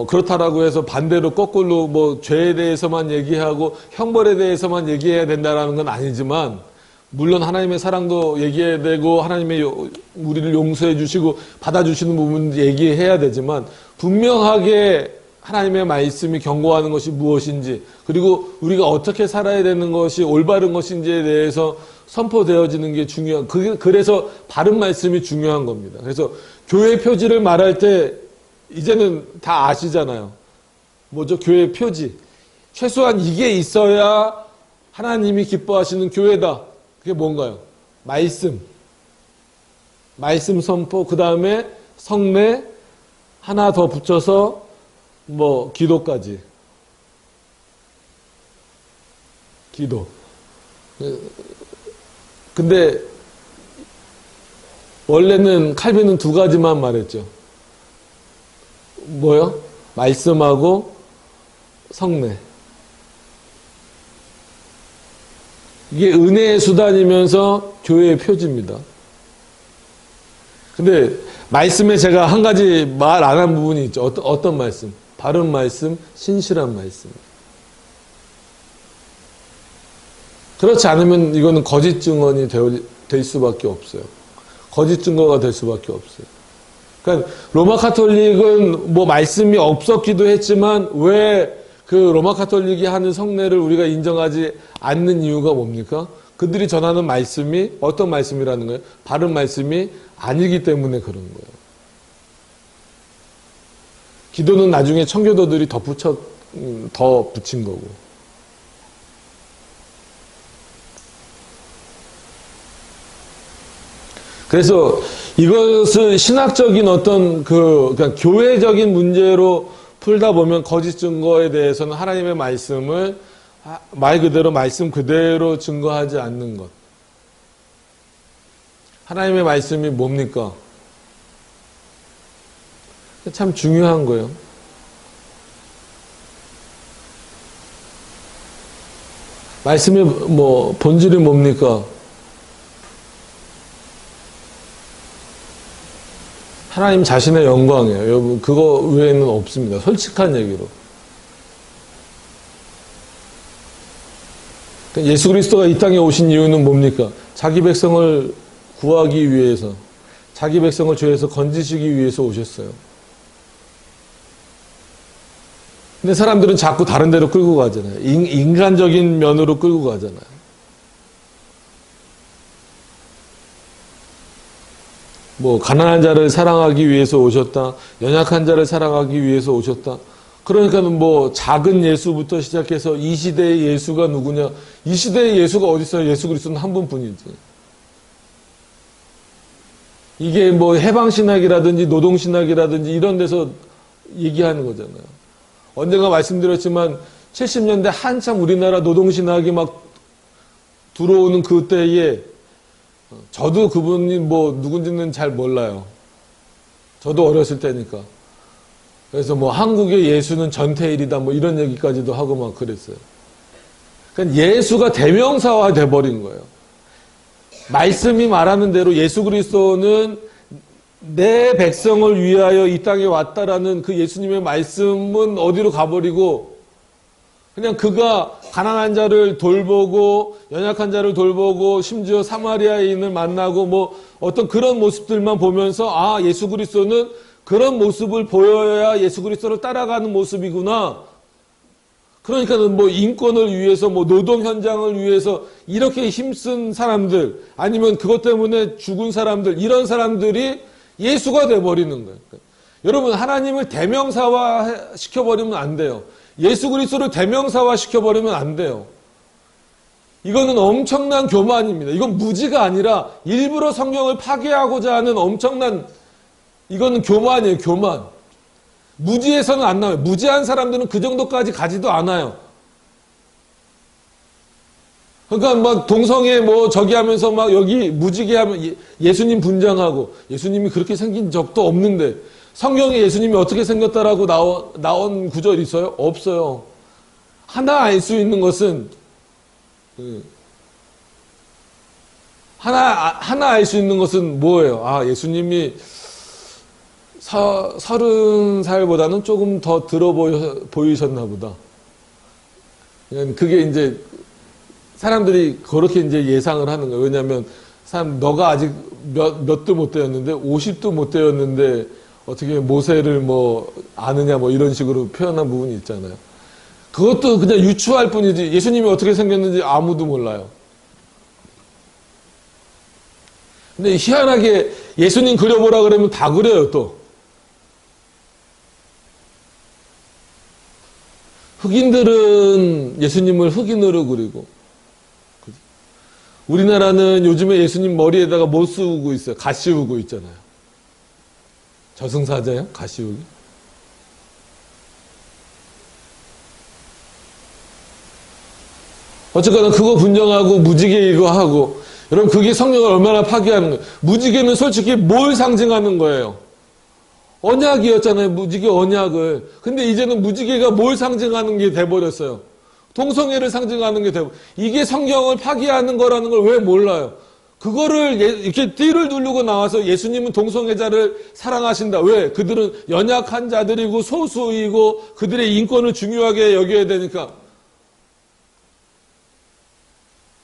그렇다라고 해서 반대로 거꾸로 죄에 대해서만 얘기하고 형벌에 대해서만 얘기해야 된다라는 건 아니지만, 물론 하나님의 사랑도 얘기해야 되고, 하나님의 우리를 용서해 주시고 받아주시는 부분 얘기해야 되지만, 분명하게 하나님의 말씀이 경고하는 것이 무엇인지, 그리고 우리가 어떻게 살아야 되는 것이 올바른 것인지에 대해서 선포되어지는 게 중요한, 그래서 바른 말씀이 중요한 겁니다. 그래서 교회 표지를 말할 때 이제는 다 아시잖아요. 뭐죠? 교회 표지. 최소한 이게 있어야 하나님이 기뻐하시는 교회다. 그게 뭔가요? 말씀. 말씀 선포, 그 다음에 성례, 하나 더 붙여서 기도까지. 기도. 근데 원래는 칼빈은 두 가지만 말했죠. 뭐요? 말씀하고 성례. 이게 은혜의 수단이면서 교회의 표지입니다. 근데 말씀에 제가 한 가지 말 안 한 부분이 있죠. 어떤 말씀? 바른 말씀, 신실한 말씀. 그렇지 않으면 이거는 거짓 증언이 될 수밖에 없어요. 거짓 증거가 될 수밖에 없어요. 그러니까 로마 가톨릭은 뭐 말씀이 없었기도 했지만 왜 그 로마 가톨릭이 하는 성례를 우리가 인정하지 않는 이유가 뭡니까? 그들이 전하는 말씀이 어떤 말씀이라는 거예요? 바른 말씀이 아니기 때문에 그런 거예요. 기도는 나중에 청교도들이 더 붙인 거고. 그래서 이것을 신학적인 어떤 그러니까 교회적인 문제로 풀다 보면 거짓 증거에 대해서는 하나님의 말씀을 말 그대로 말씀 그대로 증거하지 않는 것. 하나님의 말씀이 뭡니까? 참 중요한 거예요. 말씀의 뭐 본질이 뭡니까? 하나님 자신의 영광이에요. 여러분 그거 외에는 없습니다. 솔직한 얘기로. 예수 그리스도가 이 땅에 오신 이유는 뭡니까? 자기 백성을 구하기 위해서, 자기 백성을 죄에서 건지시기 위해서 오셨어요. 근데 사람들은 자꾸 다른 데로 끌고 가잖아요. 인간적인 면으로 끌고 가잖아요. 뭐 가난한 자를 사랑하기 위해서 오셨다. 연약한 자를 사랑하기 위해서 오셨다. 그러니까는 뭐 작은 예수부터 시작해서 이 시대의 예수가 누구냐? 이 시대의 예수가 어디 있어요? 예수 그리스도는 한 분뿐이지. 이게 뭐 해방신학이라든지 노동신학이라든지 이런 데서 얘기하는 거잖아요. 언젠가 말씀드렸지만 70년대 한참 우리나라 노동신학이 막 들어오는 그때에 저도 그분이 뭐 누군지는 잘 몰라요. 저도 어렸을 때니까. 그래서 뭐 한국의 예수는 전태일이다 뭐 이런 얘기까지도 하고 막 그랬어요. 그러니까 예수가 대명사화 돼버린 거예요. 말씀이 말하는 대로 예수 그리스도는 내 백성을 위하여 이 땅에 왔다라는 그 예수님의 말씀은 어디로 가버리고 그냥 그가 가난한 자를 돌보고 연약한 자를 돌보고 심지어 사마리아인을 만나고 뭐 어떤 그런 모습들만 보면서 아 예수 그리스도는 그런 모습을 보여야 예수 그리스도를 따라가는 모습이구나. 그러니까는 뭐 인권을 위해서 뭐 노동 현장을 위해서 이렇게 힘쓴 사람들 아니면 그것 때문에 죽은 사람들 이런 사람들이 예수가 돼버리는 거예요. 여러분 하나님을 대명사화 시켜버리면 안 돼요. 예수 그리스도를 대명사화 시켜버리면 안 돼요. 이거는 엄청난 교만입니다. 이건 무지가 아니라 일부러 성경을 파괴하고자 하는 엄청난 이거는 교만이에요. 교만. 무지에서는 안 나와요. 무지한 사람들은 그 정도까지 가지도 않아요. 그러니까 막 동성애 뭐 저기 하면서 막 여기 무지개 하면 예수님 분장하고 예수님이 그렇게 생긴 적도 없는데 성경에 예수님이 어떻게 생겼다라고 나온 구절이 있어요? 없어요. 하나 알 수 있는 것은 하나 알 수 있는 것은 뭐예요? 아 예수님이 30살보다는 조금 더 들어 보이셨나 보다. 그게 이제 사람들이 그렇게 이제 예상을 하는 거예요. 왜냐하면 너가 아직 몇도 못 되었는데 50도 못 되었는데 어떻게 모세를 뭐 아느냐 뭐 이런 식으로 표현한 부분이 있잖아요. 그것도 그냥 유추할 뿐이지 예수님이 어떻게 생겼는지 아무도 몰라요. 근데 희한하게 예수님 그려보라 그러면 다 그려요 또. 흑인들은 예수님을 흑인으로 그리고 우리나라는 요즘에 예수님 머리에다가 뭐 씌우고 있어요? 가 씌우고 있잖아요. 저승사자요? 가 씌우기? 어쨌거나 그거 분정하고 무지개 이거 하고 여러분 그게 성령을 얼마나 파괴하는 거예요. 무지개는 솔직히 뭘 상징하는 거예요? 언약이었잖아요. 무지개 언약을. 근데 이제는 무지개가 뭘 상징하는 게 돼버렸어요. 동성애를 상징하는 게 돼버렸어요. 이게 성경을 파괴하는 거라는 걸 왜 몰라요? 그거를 이렇게 띠를 두르고 나와서 예수님은 동성애자를 사랑하신다. 왜? 그들은 연약한 자들이고 소수이고 그들의 인권을 중요하게 여겨야 되니까.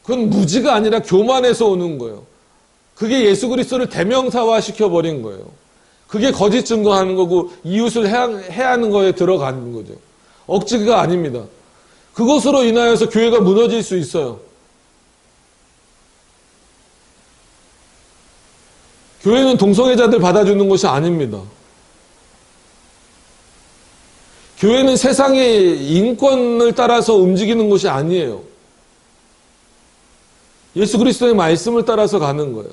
그건 무지가 아니라 교만에서 오는 거예요. 그게 예수 그리스도를 대명사화 시켜버린 거예요. 그게 거짓 증거하는 거고 이웃을 해하는 거에 들어가는 거죠. 억지가 아닙니다. 그것으로 인하여서 교회가 무너질 수 있어요. 교회는 동성애자들 받아주는 것이 아닙니다. 교회는 세상의 인권을 따라서 움직이는 것이 아니에요. 예수 그리스도의 말씀을 따라서 가는 거예요.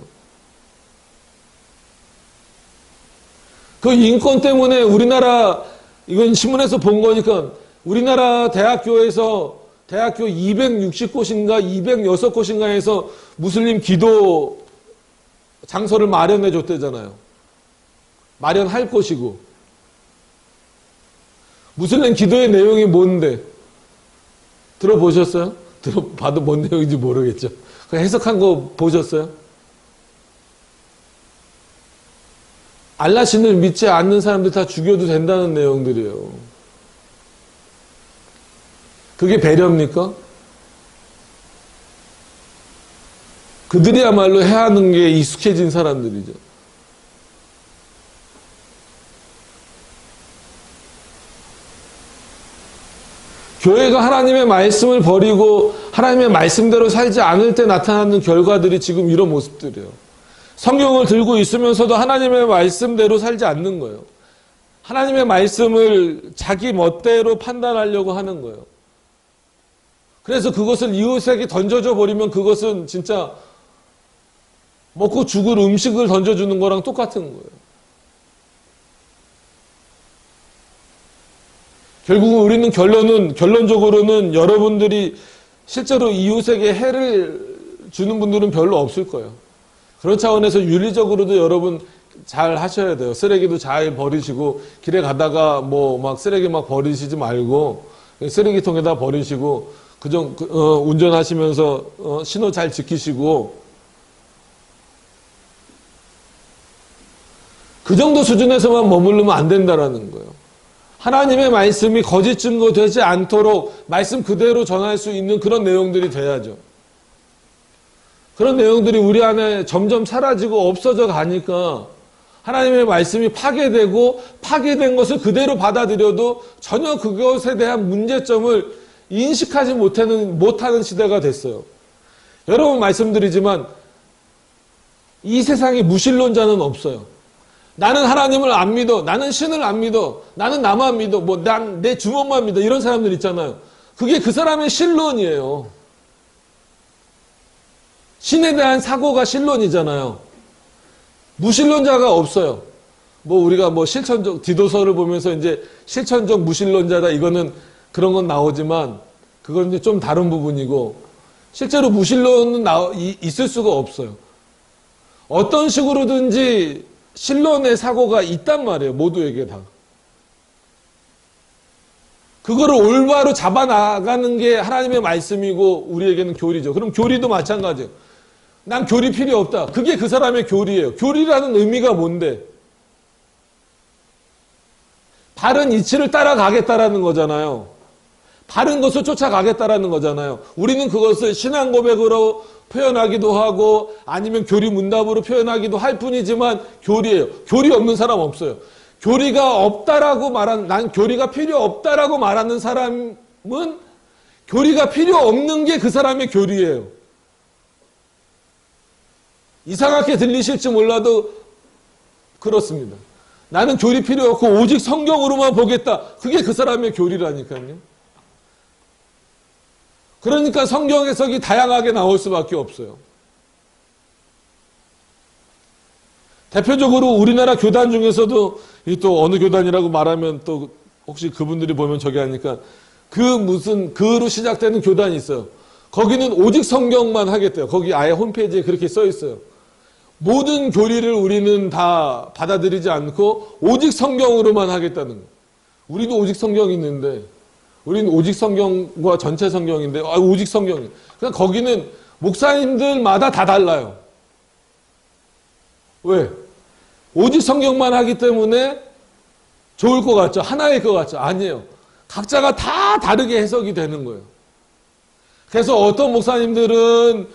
그 인권 때문에 우리나라, 이건 신문에서 본 거니까 우리나라 대학교에서 대학교 260곳인가 206곳인가에서 무슬림 기도 장소를 마련해 줬대잖아요. 마련할 것이고. 무슬림 기도의 내용이 뭔데? 들어보셨어요? 들어봐도 뭔 내용인지 모르겠죠. 해석한 거 보셨어요? 알라 신을 믿지 않는 사람들 다 죽여도 된다는 내용들이에요. 그게 배려입니까? 그들이야말로 해하는 게 익숙해진 사람들이죠. 교회가 하나님의 말씀을 버리고 하나님의 말씀대로 살지 않을 때 나타나는 결과들이 지금 이런 모습들이에요. 성경을 들고 있으면서도 하나님의 말씀대로 살지 않는 거예요. 하나님의 말씀을 자기 멋대로 판단하려고 하는 거예요. 그래서 그것을 이웃에게 던져줘 버리면 그것은 진짜 먹고 죽을 음식을 던져주는 거랑 똑같은 거예요. 결국은 우리는 결론적으로는 여러분들이 실제로 이웃에게 해를 주는 분들은 별로 없을 거예요. 그런 차원에서 윤리적으로도 여러분 잘 하셔야 돼요. 쓰레기도 잘 버리시고, 길에 가다가 뭐 막 쓰레기 막 버리시지 말고, 쓰레기통에다 버리시고, 운전하시면서 신호 잘 지키시고, 그 정도 수준에서만 머무르면 안 된다라는 거예요. 하나님의 말씀이 거짓 증거되지 않도록 말씀 그대로 전할 수 있는 그런 내용들이 돼야죠. 그런 내용들이 우리 안에 점점 사라지고 없어져 가니까 하나님의 말씀이 파괴되고 파괴된 것을 그대로 받아들여도 전혀 그것에 대한 문제점을 인식하지 못하는 시대가 됐어요. 여러분 말씀드리지만 이 세상에 무신론자는 없어요. 나는 하나님을 안 믿어. 나는 신을 안 믿어. 나는 나만 믿어. 난 내 주먹만 믿어. 이런 사람들 있잖아요. 그게 그 사람의 신론이에요. 신에 대한 사고가 신론이잖아요. 무신론자가 없어요. 우리가 실천적, 디도서를 보면서 이제 실천적 무신론자다. 이거는 그런 건 나오지만, 그건 이제 좀 다른 부분이고, 실제로 무신론은 있을 수가 없어요. 어떤 식으로든지 신론의 사고가 있단 말이에요. 모두에게 다. 그거를 올바로 잡아나가는 게 하나님의 말씀이고 우리에게는 교리죠. 그럼 교리도 마찬가지예요. 난 교리 필요 없다. 그게 그 사람의 교리예요. 교리라는 의미가 뭔데? 바른 이치를 따라가겠다라는 거잖아요. 바른 것을 쫓아가겠다라는 거잖아요. 우리는 그것을 신앙 고백으로 표현하기도 하고 아니면 교리 문답으로 표현하기도 할 뿐이지만 교리예요. 교리 없는 사람 없어요. 교리가 없다라고 난 교리가 필요 없다라고 말하는 사람은 교리가 필요 없는 게 그 사람의 교리예요. 이상하게 들리실지 몰라도 그렇습니다. 나는 교리 필요 없고 오직 성경으로만 보겠다. 그게 그 사람의 교리라니까요. 그러니까 성경 해석이 다양하게 나올 수밖에 없어요. 대표적으로 우리나라 교단 중에서도 또 어느 교단이라고 말하면 또 혹시 그분들이 보면 저기 하니까 그로 시작되는 교단이 있어요. 거기는 오직 성경만 하겠대요. 거기 아예 홈페이지에 그렇게 써 있어요. 모든 교리를 우리는 다 받아들이지 않고 오직 성경으로만 하겠다는 거예요. 우리도 오직 성경이 있는데 우리는 오직 성경과 전체 성경인데 오직 성경이에요. 그냥 거기는 목사님들마다 다 달라요. 왜? 오직 성경만 하기 때문에 좋을 것 같죠? 하나일 것 같죠? 아니에요. 각자가 다 다르게 해석이 되는 거예요. 그래서 어떤 목사님들은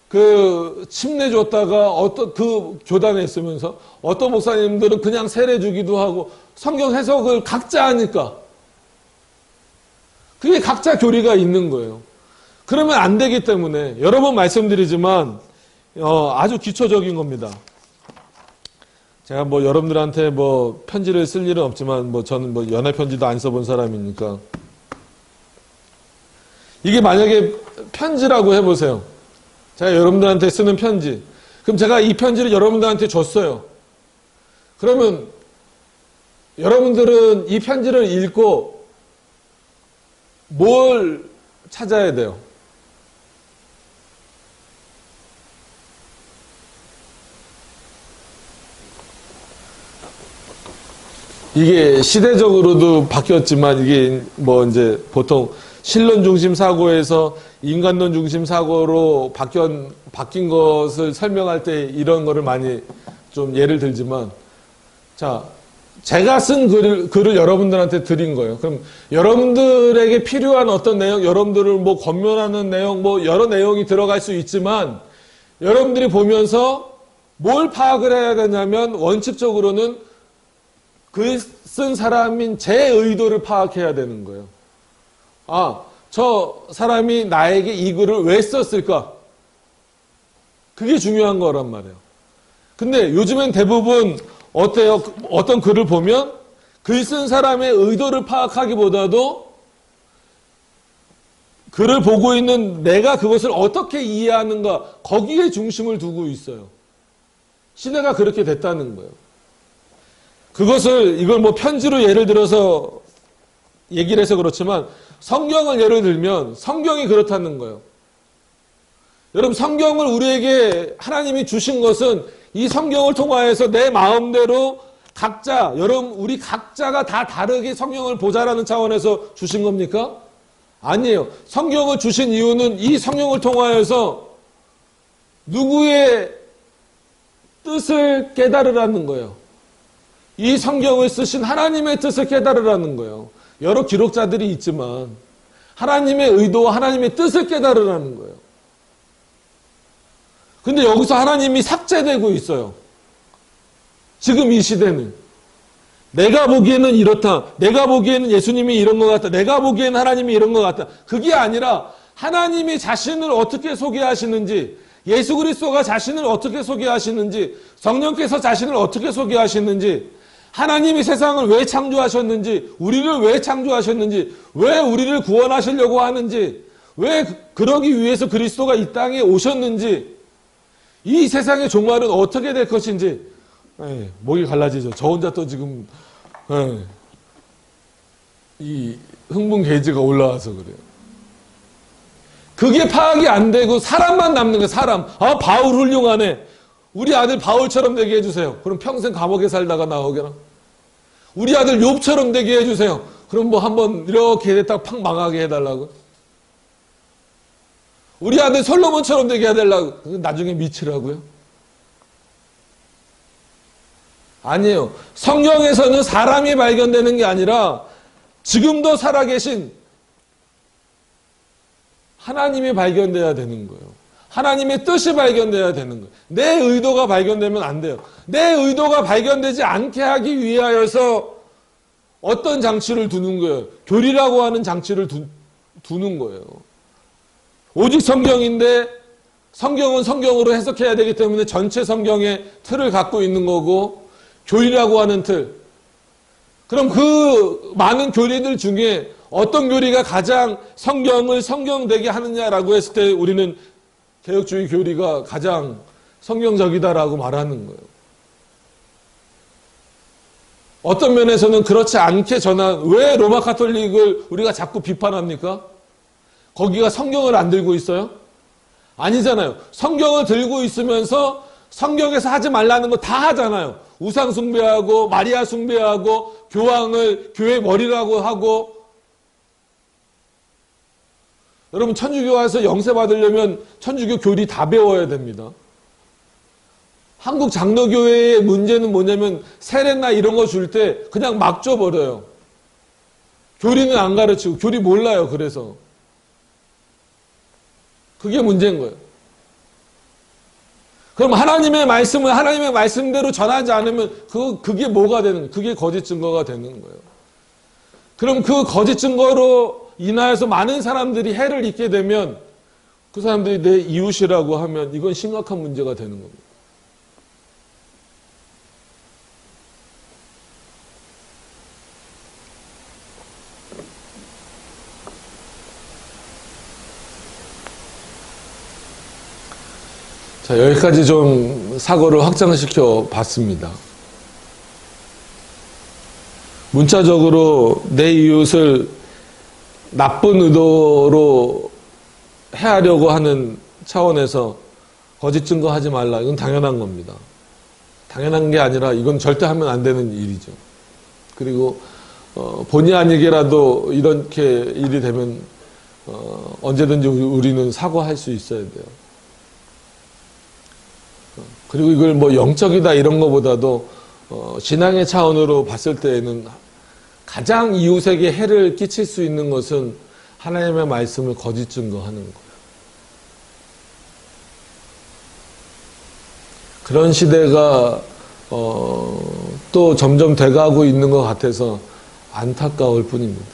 그 침례 줬다가 어떤 그 교단에 있으면서 어떤 목사님들은 그냥 세례 주기도 하고 성경 해석을 각자 하니까 그게 각자 교리가 있는 거예요. 그러면 안 되기 때문에 여러 번 말씀드리지만 아주 기초적인 겁니다. 제가 뭐 여러분들한테 뭐 편지를 쓸 일은 없지만 뭐 저는 뭐 연애 편지도 안 써본 사람이니까 이게 만약에 편지라고 해보세요. 제가 여러분들한테 쓰는 편지. 그럼 제가 이 편지를 여러분들한테 줬어요. 그러면 여러분들은 이 편지를 읽고 뭘 찾아야 돼요? 이게 시대적으로도 바뀌었지만 이게 뭐 이제 보통 신론 중심 사고에서 인간론 중심 사고로 바뀐 것을 설명할 때 이런 거를 많이 좀 예를 들지만, 자, 제가 쓴 글을 여러분들한테 드린 거예요. 그럼 여러분들에게 필요한 어떤 내용, 여러분들을 뭐 권면하는 내용, 뭐 여러 내용이 들어갈 수 있지만, 여러분들이 보면서 뭘 파악을 해야 되냐면, 원칙적으로는 글 쓴 사람인 제 의도를 파악해야 되는 거예요. 아, 저 사람이 나에게 이 글을 왜 썼을까? 그게 중요한 거란 말이에요. 근데 요즘엔 대부분 어때요? 어떤 글을 보면 글 쓴 사람의 의도를 파악하기보다도 글을 보고 있는 내가 그것을 어떻게 이해하는가, 거기에 중심을 두고 있어요. 시대가 그렇게 됐다는 거예요. 이걸 뭐 편지로 예를 들어서 얘기를 해서 그렇지만 성경을 예를 들면 성경이 그렇다는 거예요. 여러분, 성경을 우리에게 하나님이 주신 것은 이 성경을 통하여서 내 마음대로 우리 각자가 다 다르게 성경을 보자라는 차원에서 주신 겁니까? 아니에요. 성경을 주신 이유는 이 성경을 통하여서 누구의 뜻을 깨달으라는 거예요. 이 성경을 쓰신 하나님의 뜻을 깨달으라는 거예요. 여러 기록자들이 있지만 하나님의 의도와 하나님의 뜻을 깨달으라는 거예요. 근데 여기서 하나님이 삭제되고 있어요. 지금 이 시대는. 내가 보기에는 이렇다. 내가 보기에는 예수님이 이런 것 같다. 내가 보기에는 하나님이 이런 것 같다. 그게 아니라 하나님이 자신을 어떻게 소개하시는지, 예수 그리스도가 자신을 어떻게 소개하시는지, 성령께서 자신을 어떻게 소개하시는지, 하나님이 세상을 왜 창조하셨는지, 우리를 왜 창조하셨는지, 왜 우리를 구원하시려고 하는지, 왜 그러기 위해서 그리스도가 이 땅에 오셨는지, 이 세상의 종말은 어떻게 될 것인지. 목이 갈라지죠. 저 혼자 또 지금 이 흥분 게이지가 올라와서 그래요. 그게 파악이 안 되고 사람만 남는 거예요. 사람. 아, 바울 훌륭하네. 우리 아들 바울처럼 되게 해주세요. 그럼 평생 감옥에 살다가 나오게나. 우리 아들 욥처럼 되게 해주세요. 그럼 뭐 한번 이렇게 됐다가 팍 망하게 해달라고. 우리 아들 솔로몬처럼 되게 해달라고. 나중에 미치라고요? 아니에요. 성경에서는 사람이 발견되는 게 아니라 지금도 살아계신 하나님이 발견돼야 되는 거예요. 하나님의 뜻이 발견돼야 되는 거예요. 내 의도가 발견되면 안 돼요. 내 의도가 발견되지 않게 하기 위하여서 어떤 장치를 두는 거예요. 교리라고 하는 장치를 두는 거예요. 오직 성경인데 성경은 성경으로 해석해야 되기 때문에 전체 성경의 틀을 갖고 있는 거고, 교리라고 하는 틀. 그럼 그 많은 교리들 중에 어떤 교리가 가장 성경을 성경되게 하느냐라고 했을 때 우리는 개혁주의 교리가 가장 성경적이다라고 말하는 거예요. 어떤 면에서는 그렇지 않게 왜 로마 카톨릭을 우리가 자꾸 비판합니까? 거기가 성경을 안 들고 있어요? 아니잖아요. 성경을 들고 있으면서 성경에서 하지 말라는 거 다 하잖아요. 우상 숭배하고 마리아 숭배하고 교황을 교회 머리라고 하고. 여러분, 천주교 와서 영세 받으려면 천주교 교리 다 배워야 됩니다. 한국 장로교회의 문제는 뭐냐면 세례나 이런 거 줄 때 그냥 막 줘버려요. 교리는 안 가르치고, 교리 몰라요. 그래서 그게 문제인 거예요. 그럼 하나님의 말씀을 하나님의 말씀대로 전하지 않으면 그게 뭐가 되는 거예요? 그게 거짓 증거가 되는 거예요. 그럼 그 거짓 증거로 인하여서 많은 사람들이 해를 입게 되면 그 사람들이 내 이웃이라고 하면 이건 심각한 문제가 되는 겁니다. 자, 여기까지 좀 사고를 확장시켜 봤습니다. 문자적으로 내 이웃을 나쁜 의도로 해하려고 하는 차원에서 거짓 증거하지 말라. 이건 당연한 겁니다. 당연한 게 아니라 이건 절대 하면 안 되는 일이죠. 그리고 본의 아니게라도 이렇게 일이 되면 언제든지 우리는 사과할 수 있어야 돼요. 그리고 이걸 뭐 영적이다 이런 것보다도 신앙의 차원으로 봤을 때에는 가장 이웃에게 해를 끼칠 수 있는 것은 하나님의 말씀을 거짓 증거하는 거예요. 그런 시대가 또 점점 돼가고 있는 것 같아서 안타까울 뿐입니다.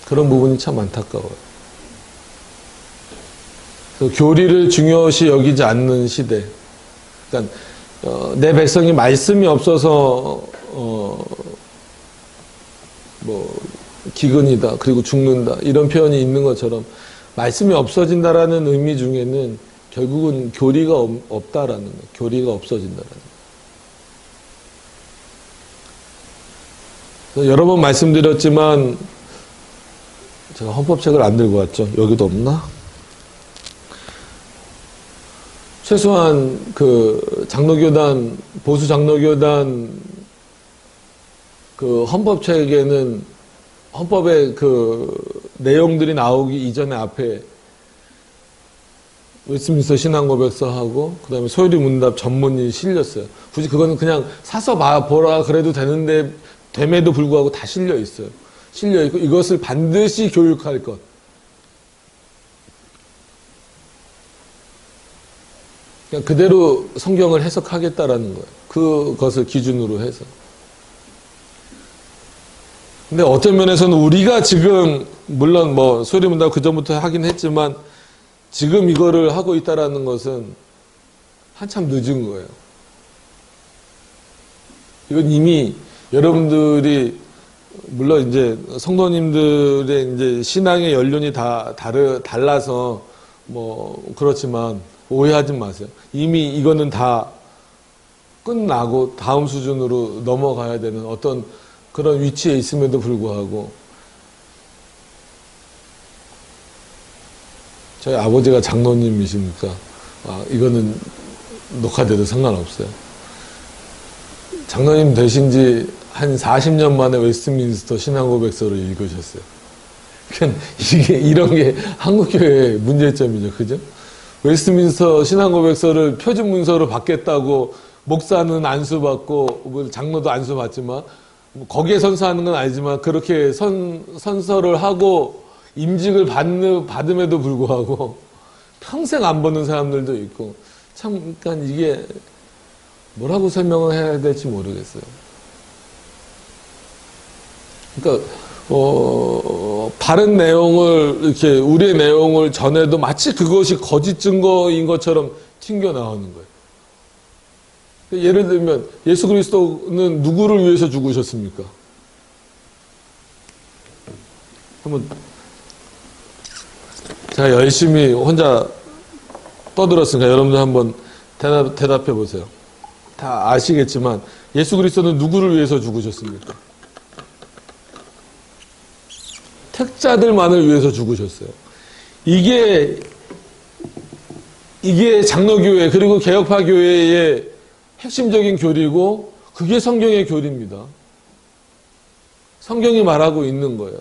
그런 부분이 참 안타까워요. 교리를 중요시 여기지 않는 시대. 그러니까 내 백성이 말씀이 없어서 뭐 기근이다 그리고 죽는다 이런 표현이 있는 것처럼 말씀이 없어진다라는 의미 중에는 결국은 교리가 없다라는 거예요. 교리가 없어진다라는 거예요. 여러 번 말씀드렸지만 제가 헌법책을 안 들고 왔죠. 여기도 없나? 최소한 그 장로교단, 보수 장로교단 그 헌법책에는 헌법의 그 내용들이 나오기 이전에 앞에 웨스트민스터 신앙고백서하고 그다음에 소요리 문답 전문이 실렸어요. 굳이 그거는 그냥 사서 보라 그래도 되는데 됨에도 불구하고 다 실려 있어요. 실려 있고 이것을 반드시 교육할 것. 그냥 그대로 성경을 해석하겠다라는 거예요. 그것을 기준으로 해서. 근데 어떤 면에서는 우리가 지금 물론 뭐 소요리 문답 그 전부터 하긴 했지만 지금 이거를 하고 있다라는 것은 한참 늦은 거예요. 이건 이미 여러분들이 물론 이제 성도님들의 이제 신앙의 연륜이 다 달라서 뭐 그렇지만 오해하지 마세요. 이미 이거는 다 끝나고 다음 수준으로 넘어가야 되는 어떤 그런 위치에 있음에도 불구하고 저희 아버지가 장로님이시니까 이거는 녹화돼도 상관없어요. 장로님 되신 지 한 40년 만에 웨스트민스터 신앙고백서를 읽으셨어요. 그러니까 이게 이런 게 한국교회의 문제점이죠. 그죠? 웨스트민스터 신앙고백서를 표준 문서로 받겠다고 목사는 안수받고 장로도 안수받지만 거기에 선서하는 건 아니지만 그렇게 선서를 하고 임직을 받음에도 불구하고 평생 안 보는 사람들도 있고 참 그러니까 이게 뭐라고 설명을 해야 될지 모르겠어요. 그러니까 바른 내용을 이렇게 우리의 내용을 전해도 마치 그것이 거짓 증거인 것처럼 튕겨 나오는 거예요. 예를 들면 예수 그리스도는 누구를 위해서 죽으셨습니까? 한번 제가 열심히 혼자 떠들었으니까 여러분들 한번 대답해 보세요. 다 아시겠지만 예수 그리스도는 누구를 위해서 죽으셨습니까? 택자들만을 위해서 죽으셨어요. 이게 장로교회 그리고 개혁파 교회의 핵심적인 교리고 그게 성경의 교리입니다. 성경이 말하고 있는 거예요.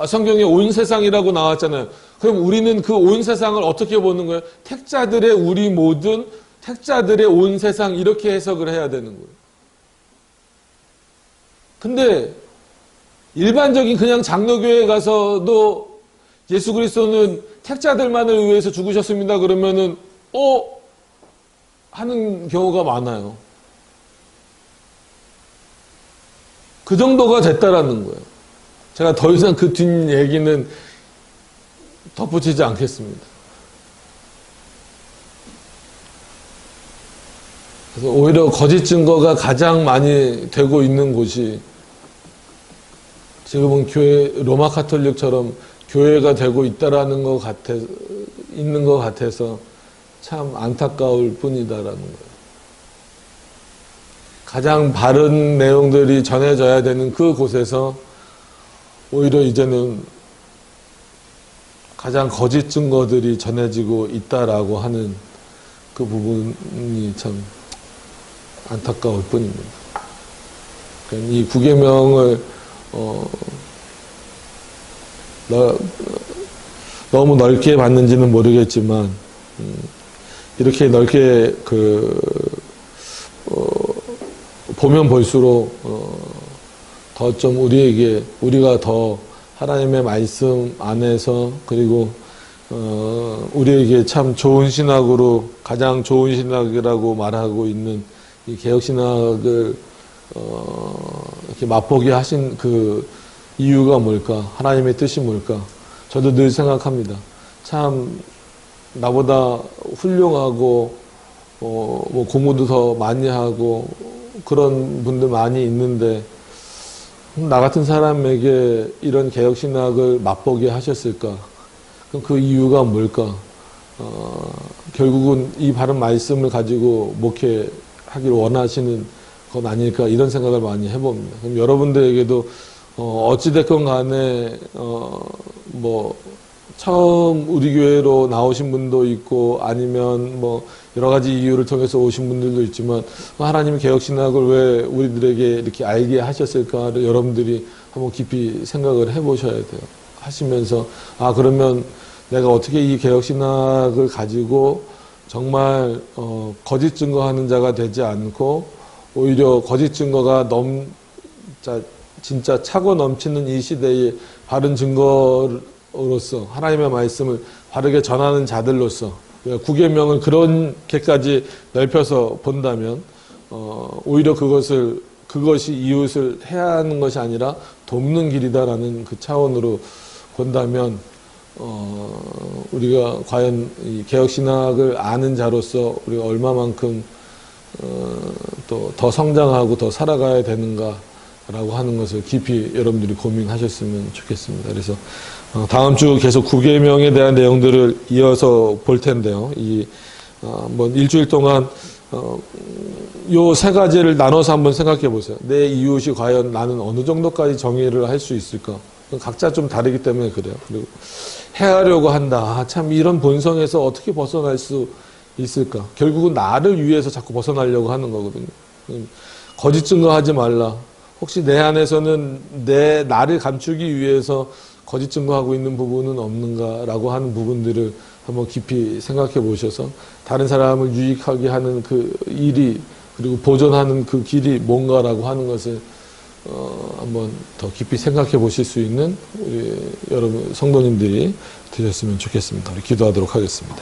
성경에 온 세상이라고 나왔잖아요. 그럼 우리는 그 온 세상을 어떻게 보는 거예요? 택자들의 우리 모든 택자들의 온 세상 이렇게 해석을 해야 되는 거예요. 근데 일반적인 그냥 장로교회 가서도 예수 그리스도는 택자들만을 위해서 죽으셨습니다. 그러면은 하는 경우가 많아요. 그 정도가 됐다라는 거예요. 제가 더 이상 그 뒷 얘기는 덧붙이지 않겠습니다. 그래서 오히려 거짓 증거가 가장 많이 되고 있는 곳이 지금은 로마 카톨릭처럼 교회가 되고 있는 것 같아서 참 안타까울 뿐이다라는 거예요. 가장 바른 내용들이 전해져야 되는 그 곳에서 오히려 이제는 가장 거짓 증거들이 전해지고 있다라고 하는 그 부분이 참 안타까울 뿐입니다. 이 구계명을 너무 넓게 봤는지는 모르겠지만 이렇게 넓게 보면 볼수록 더 좀 우리가 더 하나님의 말씀 안에서 그리고 우리에게 참 좋은 신학으로 가장 좋은 신학이라고 말하고 있는 이 개혁신학을 이렇게 맛보게 하신 그 이유가 뭘까? 하나님의 뜻이 뭘까? 저도 늘 생각합니다. 참 나보다 훌륭하고 뭐 공부도 더 많이 하고 그런 분들 많이 있는데 나 같은 사람에게 이런 개혁신학을 맛보게 하셨을까? 그럼 그 이유가 뭘까? 결국은 이 바른 말씀을 가지고 목회하기를 원하시는 건 아닐까? 이런 생각을 많이 해봅니다. 그럼 여러분들에게도 어찌됐건 간에 뭐 처음 우리 교회로 나오신 분도 있고 아니면 뭐 여러 가지 이유를 통해서 오신 분들도 있지만 하나님의 개혁신학을 왜 우리들에게 이렇게 알게 하셨을까를 여러분들이 한번 깊이 생각을 해보셔야 돼요. 하시면서 그러면 내가 어떻게 이 개혁신학을 가지고 정말 거짓 증거하는 자가 되지 않고 오히려 거짓 증거가 진짜 차고 넘치는 이 시대에 바른 증거로서 하나님의 말씀을 바르게 전하는 자들로서 구계명을 그렇게까지 넓혀서 본다면 오히려 그것이 이웃을 해야 하는 것이 아니라 돕는 길이다라는 그 차원으로 본다면 우리가 과연 이 개혁신학을 아는 자로서 우리가 얼마만큼 또 더 성장하고 더 살아가야 되는가라고 하는 것을 깊이 여러분들이 고민하셨으면 좋겠습니다. 그래서 다음 주 계속 구계명에 대한 내용들을 이어서 볼 텐데요. 뭐 일주일 동안 요 세 가지를 나눠서 한번 생각해 보세요. 내 이웃이 과연 나는 어느 정도까지 정의를 할 수 있을까? 각자 좀 다르기 때문에 그래요. 그리고 해하려고 한다. 참 이런 본성에서 어떻게 벗어날 수 있을까? 결국은 나를 위해서 자꾸 벗어나려고 하는 거거든요. 거짓 증거하지 말라. 혹시 내 안에서는 나를 감추기 위해서 거짓 증거하고 있는 부분은 없는가라고 하는 부분들을 한번 깊이 생각해 보셔서 다른 사람을 유익하게 하는 그 일이 그리고 보존하는 그 길이 뭔가라고 하는 것을 한번 더 깊이 생각해 보실 수 있는 우리 여러분 성도님들이 되셨으면 좋겠습니다. 우리 기도하도록 하겠습니다.